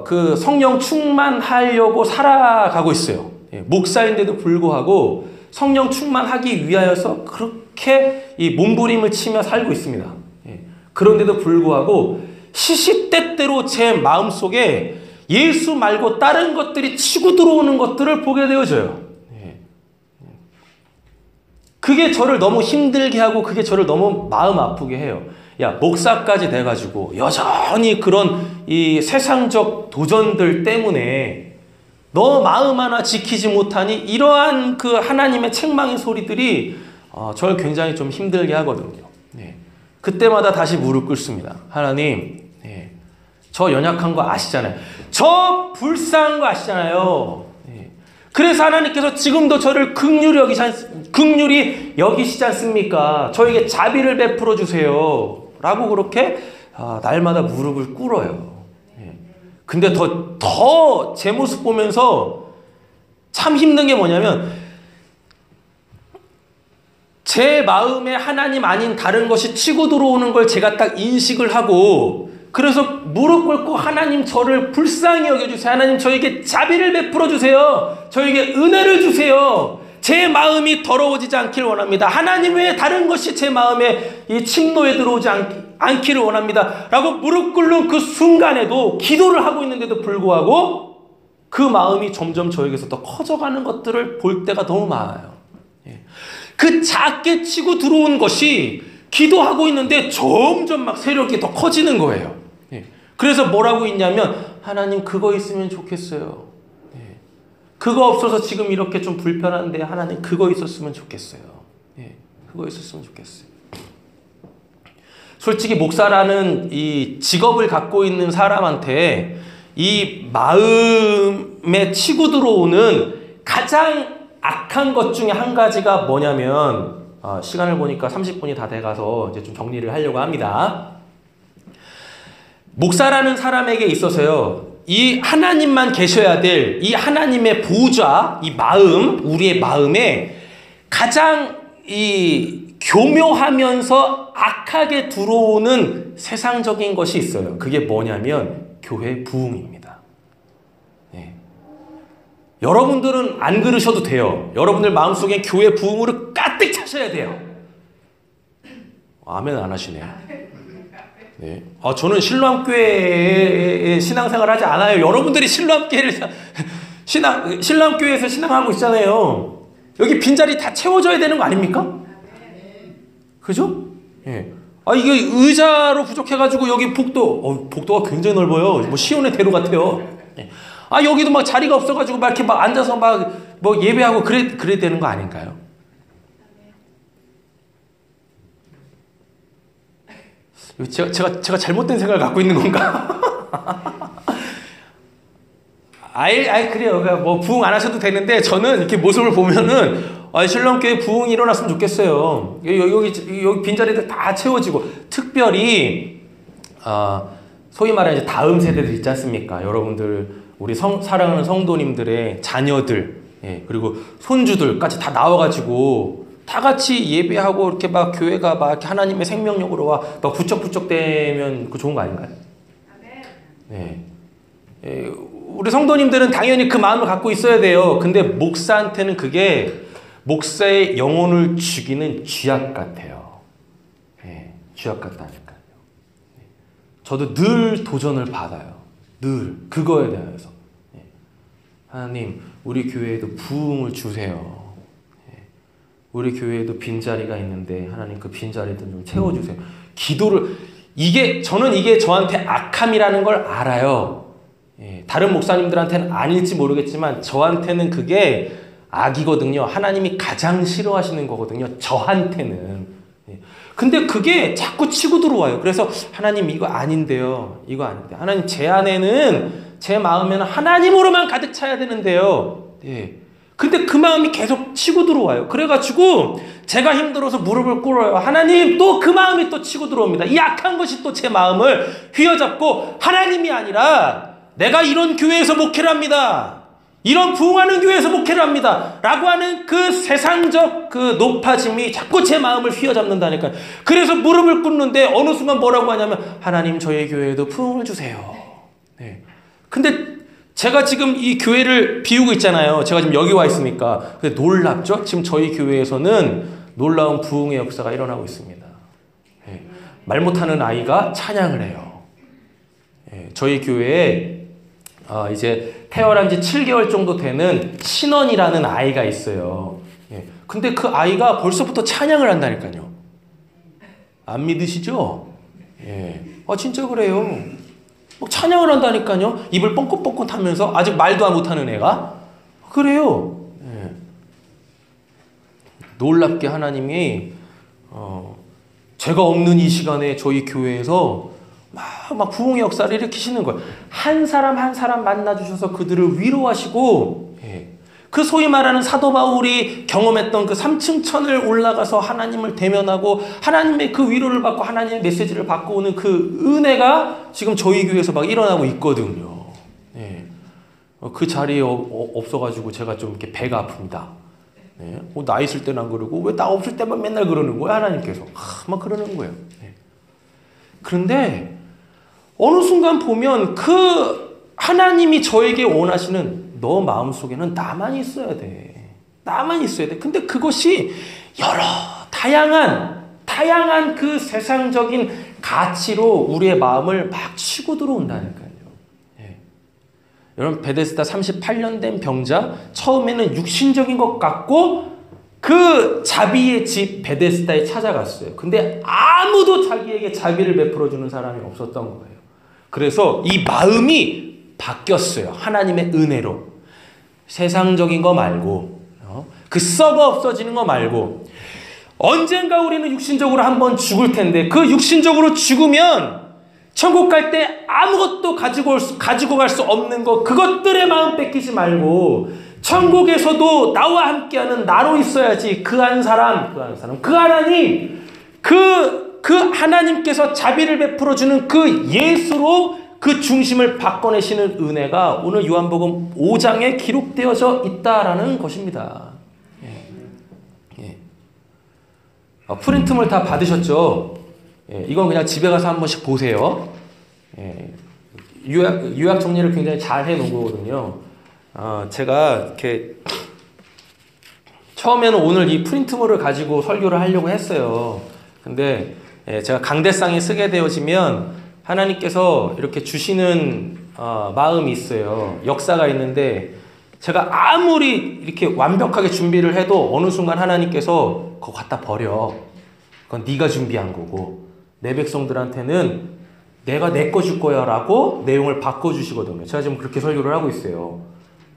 그 성령 충만하려고 살아가고 있어요. 예. 목사인데도 불구하고 성령 충만하기 위하여서 그렇게 이 몸부림을 치며 살고 있습니다. 예. 그런데도 불구하고 시시때때로 제 마음속에 예수 말고 다른 것들이 치고 들어오는 것들을 보게 되어져요. 그게 저를 너무 힘들게 하고 그게 저를 너무 마음 아프게 해요. 야, 목사까지 돼가지고 여전히 그런 이 세상적 도전들 때문에 너 마음 하나 지키지 못하니 이러한 그 하나님의 책망의 소리들이 저를 굉장히 좀 힘들게 하거든요. 그때마다 다시 무릎 꿇습니다. 하나님, 저 연약한 거 아시잖아요. 저 불쌍한 거 아시잖아요. 그래서 하나님께서 지금도 저를 긍휼히 여기시지 않습니까? 저에게 자비를 베풀어 주세요. 라고 그렇게 날마다 무릎을 꿇어요. 근데 더 제 모습 보면서 참 힘든 게 뭐냐면 제 마음에 하나님 아닌 다른 것이 치고 들어오는 걸 제가 딱 인식을 하고 그래서 무릎 꿇고 하나님 저를 불쌍히 여겨주세요. 하나님 저에게 자비를 베풀어 주세요. 저에게 은혜를 주세요. 제 마음이 더러워지지 않기를 원합니다. 하나님 외에 다른 것이 제 마음에 이 침노에 들어오지 않기를 원합니다. 라고 무릎 꿇는 그 순간에도 기도를 하고 있는데도 불구하고 그 마음이 점점 저에게서 더 커져가는 것들을 볼 때가 너무 많아요. 그 작게 치고 들어온 것이 기도하고 있는데 점점 막 세력이 더 커지는 거예요. 그래서 뭐라고 있냐면 하나님 그거 있으면 좋겠어요. 그거 없어서 지금 이렇게 좀 불편한데 하나님 그거 있었으면 좋겠어요. 그거 있었으면 좋겠어요. 솔직히 목사라는 이 직업을 갖고 있는 사람한테 이 마음에 치고 들어오는 가장 악한 것 중에 한 가지가 뭐냐면 시간을 보니까 30분이 다 돼가서 이제 좀 정리를 하려고 합니다. 목사라는 사람에게 있어서요, 이 하나님만 계셔야 될 이 하나님의 보좌, 이 마음, 우리의 마음에 가장 이 교묘하면서 악하게 들어오는 세상적인 것이 있어요. 그게 뭐냐면 교회 부흥입니다. 여러분들은 안 그러셔도 돼요. 여러분들 마음속에 교회 부흥으로 가득 차셔야 돼요. 아멘 안 하시네요. 저는 신랑교회에 신앙생활 하지 않아요. 여러분들이 신랑교회에서 신앙하고 있잖아요. 여기 빈자리 다 채워져야 되는 거 아닙니까? 그죠? 이게 의자로 부족해가지고 여기 복도가 굉장히 넓어요. 뭐 시온의 대로 같아요. 여기도 막 자리가 없어가지고 막 이렇게 막 앉아서 막 뭐 예배하고 그래야 되는 거 아닌가요? 제가 잘못된 생각을 갖고 있는 건가? 그래요. 뭐 부흥 안 하셔도 되는데 저는 이렇게 모습을 보면은 신랑교회 부흥이 일어났으면 좋겠어요. 여기 빈자리들 다 채워지고 특별히 소위 말하는 이제 다음 세대들 있지 않습니까? 여러분들 우리 사랑하는 성도님들의 자녀들 그리고 손주들까지 다 나와가지고 다 같이 예배하고 이렇게 막 교회가 막 이렇게 하나님의 생명력으로 막 부쩍부쩍 되면 그 좋은 거 아닌가요? 우리 성도님들은 당연히 그 마음을 갖고 있어야 돼요. 근데 목사한테는 그게 목사의 영혼을 죽이는 쥐약 같아요. 쥐약 같다니까요. 저도 늘 도전을 받아요. 늘 그거에 대해서 하나님 우리 교회에도 부흥을 주세요. 우리 교회에도 빈자리가 있는데 하나님 그 빈자리도 좀 채워주세요. 기도를 저는 이게 저한테 악함이라는 걸 알아요. 다른 목사님들한테는 아닐지 모르겠지만 저한테는 그게 악이거든요. 하나님이 가장 싫어하시는 거거든요. 저한테는. 근데 그게 자꾸 치고 들어와요. 그래서 하나님 이거 아닌데요. 이거 아닌데. 하나님 제 안에는, 제 마음에는 하나님으로만 가득 차야 되는데요. 예. 근데 그 마음이 계속 치고 들어와요. 그래가지고 제가 힘들어서 무릎을 꿇어요. 하나님, 또 그 마음이 또 치고 들어옵니다. 이 악한 것이 또 제 마음을 휘어잡고, 하나님이 아니라 내가 이런 교회에서 목회를 합니다. 이런 부흥하는 교회에서 목회를 합니다. 라고 하는 그 세상적 그 높아짐이 자꾸 제 마음을 휘어잡는다니까요. 그래서 무릎을 꿇는데 어느 순간 뭐라고 하냐면, 하나님 저희 교회에도 부흥을 주세요. 네. 근데 제가 지금 이 교회를 비우고 있잖아요. 제가 지금 여기 와 있으니까. 근데 놀랍죠? 지금 저희 교회에서는 놀라운 부흥의 역사가 일어나고 있습니다. 네. 말 못하는 아이가 찬양을 해요. 네. 저희 교회에 이제 태어난 지 7개월 정도 되는 신원이라는 아이가 있어요. 예. 근데 그 아이가 벌써부터 찬양을 한다니까요. 안 믿으시죠? 예. 진짜 그래요. 찬양을 한다니까요. 입을 뻥긋뻥긋 하면서, 아직 말도 못하는 애가. 그래요. 예. 놀랍게 하나님이 제가 없는 이 시간에 저희 교회에서 막 부흥의 역사를 일으키시는 거예요. 한 사람 한 사람 만나주셔서 그들을 위로하시고, 예. 그 소위 말하는 사도 바울이 경험했던 그 3층 천을 올라가서 하나님을 대면하고 하나님의 그 위로를 받고 하나님의 메시지를 받고 오는 그 은혜가 지금 저희 교회에서 막 일어나고 있거든요. 예. 그 자리에 없어가지고 제가 좀 이렇게 배가 아픕니다. 예. 나 있을 때는 안 그러고 왜 나 없을 때만 맨날 그러는 거야, 하나님께서. 막 그러는 거예요. 예. 그런데 어느 순간 보면 그 하나님이 저에게 원하시는, 너 마음속에는 나만 있어야 돼. 나만 있어야 돼. 근데 그것이 여러 다양한 그 세상적인 가치로 우리의 마음을 막 치고 들어온다니까요. 예. 여러분, 베데스다 38년 된 병자, 처음에는 육신적인 것 같고 그 자비의 집 베데스다에 찾아갔어요. 근데 아무도 자기에게 자비를 베풀어주는 사람이 없었던 거예요. 그래서 이 마음이 바뀌었어요. 하나님의 은혜로. 세상적인 거 말고, 그 썩어 없어지는 거 말고, 언젠가 우리는 육신적으로 한번 죽을 텐데, 그 육신적으로 죽으면 천국 갈 때 아무것도 가지고 갈 수 없는 거, 그것들의 마음 뺏기지 말고, 천국에서도 나와 함께하는 나로 있어야지. 그 한 사람, 그 하나님, 그 하나님께서 자비를 베풀어주는 그 예수로 그 중심을 바꿔내시는 은혜가 오늘 요한복음 5장에 기록되어져 있다라는 것입니다. 예. 예. 프린트물 다 받으셨죠? 예. 이건 그냥 집에 가서 한 번씩 보세요. 예. 요약 정리를 굉장히 잘 해놓은 거거든요. 제가 이렇게 처음에는 오늘 이 프린트물을 가지고 설교를 하려고 했어요. 근데 제가 강대상에 쓰게 되어지면 하나님께서 이렇게 주시는 마음이 있어요. 역사가 있는데 제가 아무리 이렇게 완벽하게 준비를 해도 어느 순간 하나님께서 그거 갖다 버려. 그건 네가 준비한 거고 내 백성들한테는 내가 내 거 줄 거야 라고 내용을 바꿔주시거든요. 제가 지금 그렇게 설교를 하고 있어요.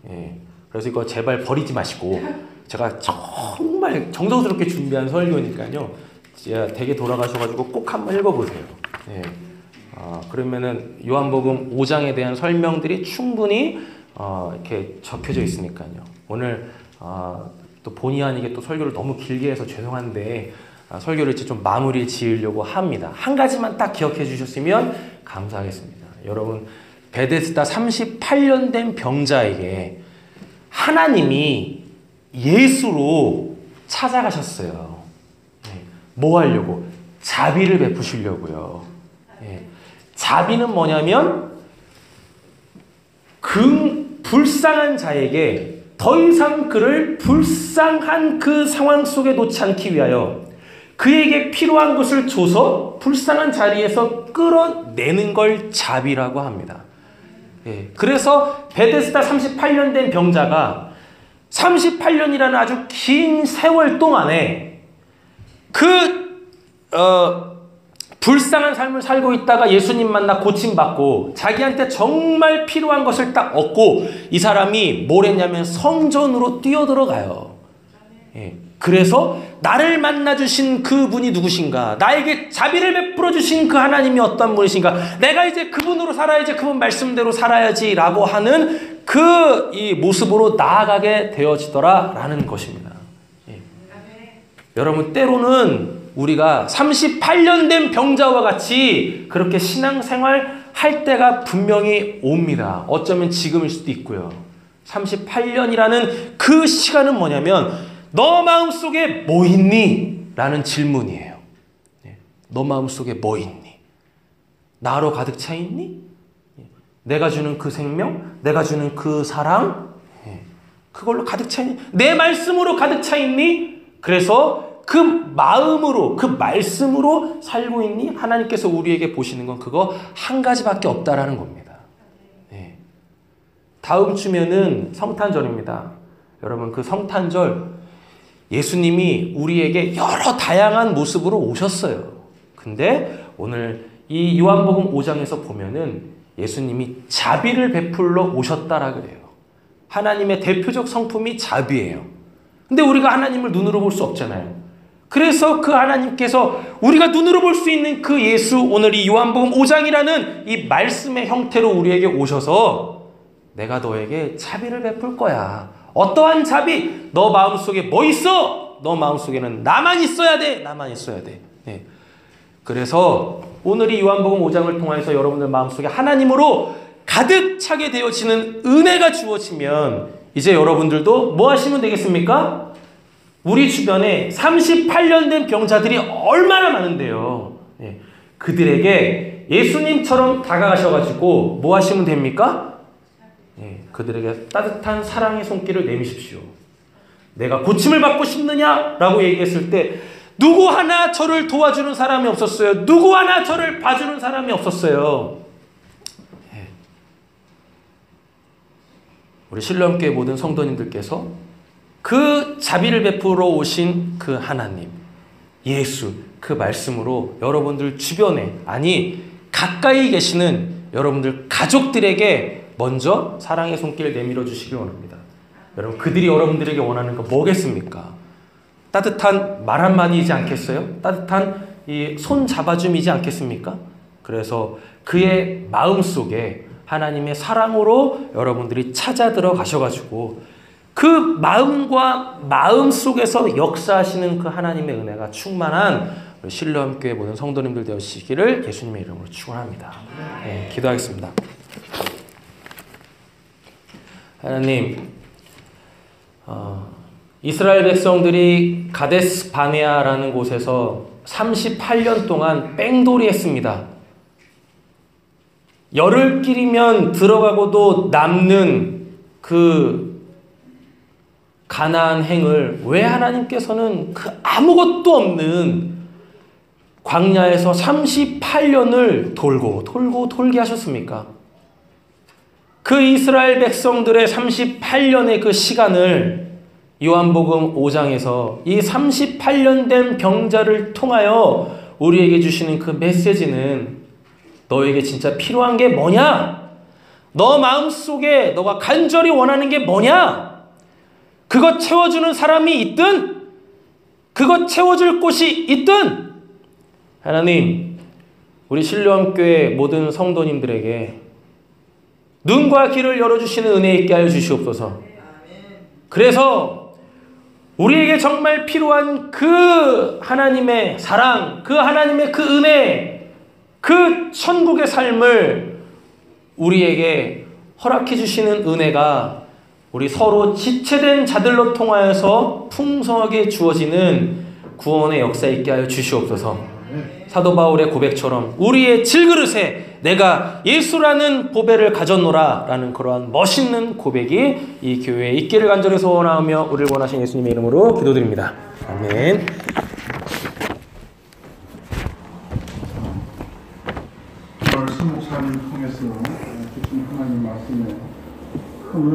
예. 그래서 이거 제발 버리지 마시고, 제가 정말 정성스럽게 준비한 설교니까요. 댁에 돌아가셔가지고 꼭 한번 읽어보세요. 예. 그러면은 요한복음 5장에 대한 설명들이 충분히 이렇게 적혀져 있으니까요. 오늘 또 본의 아니게 또 설교를 너무 길게 해서 죄송한데 설교를 이제 좀 마무리 지으려고 합니다. 한 가지만 딱 기억해 주셨으면 감사하겠습니다. 여러분, 베데스다 38년 된 병자에게 하나님이 예수로 찾아가셨어요. 뭐 하려고? 자비를 베푸시려고요. 자비는 뭐냐면 불쌍한 자에게 더 이상 그를 불쌍한 그 상황 속에 놓지 않기 위하여 그에게 필요한 것을 줘서 불쌍한 자리에서 끌어내는 걸 자비라고 합니다. 그래서 베데스다 38년 된 병자가 38년이라는 아주 긴 세월 동안에 불쌍한 삶을 살고 있다가 예수님 만나 고침받고 자기한테 정말 필요한 것을 딱 얻고 이 사람이 뭘 했냐면 성전으로 뛰어들어가요. 예. 그래서 나를 만나주신 그분이 누구신가? 나에게 자비를 베풀어 주신 그 하나님이 어떤 분이신가? 내가 이제 그분으로 살아야지, 그분 말씀대로 살아야지 라고 하는 그 이 모습으로 나아가게 되어지더라 라는 것입니다. 예. 여러분, 때로는 우리가 38년 된 병자와 같이 그렇게 신앙생활 할 때가 분명히 옵니다. 어쩌면 지금일 수도 있고요. 38년이라는 그 시간은 뭐냐면 너 마음속에 뭐 있니? 라는 질문이에요. 너 마음속에 뭐 있니? 나로 가득 차 있니? 내가 주는 그 생명? 내가 주는 그 사랑? 그걸로 가득 차 있니? 내 말씀으로 가득 차 있니? 그래서 그 마음으로, 그 말씀으로 살고 있니? 하나님께서 우리에게 보시는 건 그거 한 가지밖에 없다라는 겁니다. 다음 주면은 성탄절입니다. 여러분, 그 성탄절 예수님이 우리에게 여러 다양한 모습으로 오셨어요. 근데 오늘 이 요한복음 5장에서 보면은 예수님이 자비를 베풀러 오셨다라 그래요. 하나님의 대표적 성품이 자비예요. 근데 우리가 하나님을 눈으로 볼 수 없잖아요. 그래서 그 하나님께서 우리가 눈으로 볼 수 있는 그 예수, 오늘 이 요한복음 5장이라는 이 말씀의 형태로 우리에게 오셔서 내가 너에게 자비를 베풀 거야. 어떠한 자비? 너 마음속에 뭐 있어? 너 마음속에는 나만 있어야 돼. 나만 있어야 돼. 네. 그래서 오늘 이 요한복음 5장을 통해서 여러분들 마음속에 하나님으로 가득 차게 되어지는 은혜가 주어지면 이제 여러분들도 뭐 하시면 되겠습니까? 우리 주변에 38년 된 병자들이 얼마나 많은데요. 네. 그들에게 예수님처럼 다가가셔가지고 뭐 하시면 됩니까? 그들에게 따뜻한 사랑의 손길을 내미십시오. 내가 고침을 받고 싶느냐? 라고 얘기했을 때 누구 하나 저를 도와주는 사람이 없었어요. 누구 하나 저를 봐주는 사람이 없었어요. 우리 신령교회 모든 성도님들께서 그 자비를 베풀어 오신 그 하나님, 예수, 그 말씀으로 여러분들 주변에, 아니 가까이 계시는 여러분들 가족들에게 먼저 사랑의 손길을 내밀어 주시기 원합니다. 여러분, 그들이 여러분들에게 원하는 거 뭐겠습니까? 따뜻한 말 한마디이지 않겠어요? 따뜻한 이 손 잡아줌이지 않겠습니까? 그래서 그의 마음속에 하나님의 사랑으로 여러분들이 찾아 들어가셔가지고 그 마음과 마음 속에서 역사하시는 그 하나님의 은혜가 충만한 신령교회 모든 성도님들 되시기를 예수님의 이름으로 축원합니다. 네, 기도하겠습니다. 하나님, 이스라엘 백성들이 가데스 바네아라는 곳에서 38년 동안 뺑돌이 했습니다. 열흘길이면 들어가고도 남는 그 가나안 행을 왜 하나님께서는 그 아무것도 없는 광야에서 38년을 돌게 하셨습니까? 그 이스라엘 백성들의 38년의 그 시간을 요한복음 5장에서 이 38년 된 병자를 통하여 우리에게 주시는 그 메시지는 너에게 진짜 필요한 게 뭐냐? 너 마음속에 너가 간절히 원하는 게 뭐냐? 그것 채워주는 사람이 있든 그것 채워줄 곳이 있든 하나님, 우리 신령교회 모든 성도님들에게 눈과 귀를 열어주시는 은혜 있게 하여 주시옵소서. 그래서 우리에게 정말 필요한 그 하나님의 사랑, 그 하나님의 그 은혜, 그 천국의 삶을 우리에게 허락해 주시는 은혜가 우리 서로 지체된 자들로 통하여서 풍성하게 주어지는 구원의 역사 있게 하여 주시옵소서. 사도 바울의 고백처럼 우리의 질그릇에 내가 예수라는 보배를 가졌노라 라는 그러한 멋있는 고백이 이 교회에 있기를 간절히 소원하며 우리를 원하신 예수님의 이름으로 기도드립니다. 아멘. 오늘 수 목사님 통해서 주신 하나님 말씀에 큰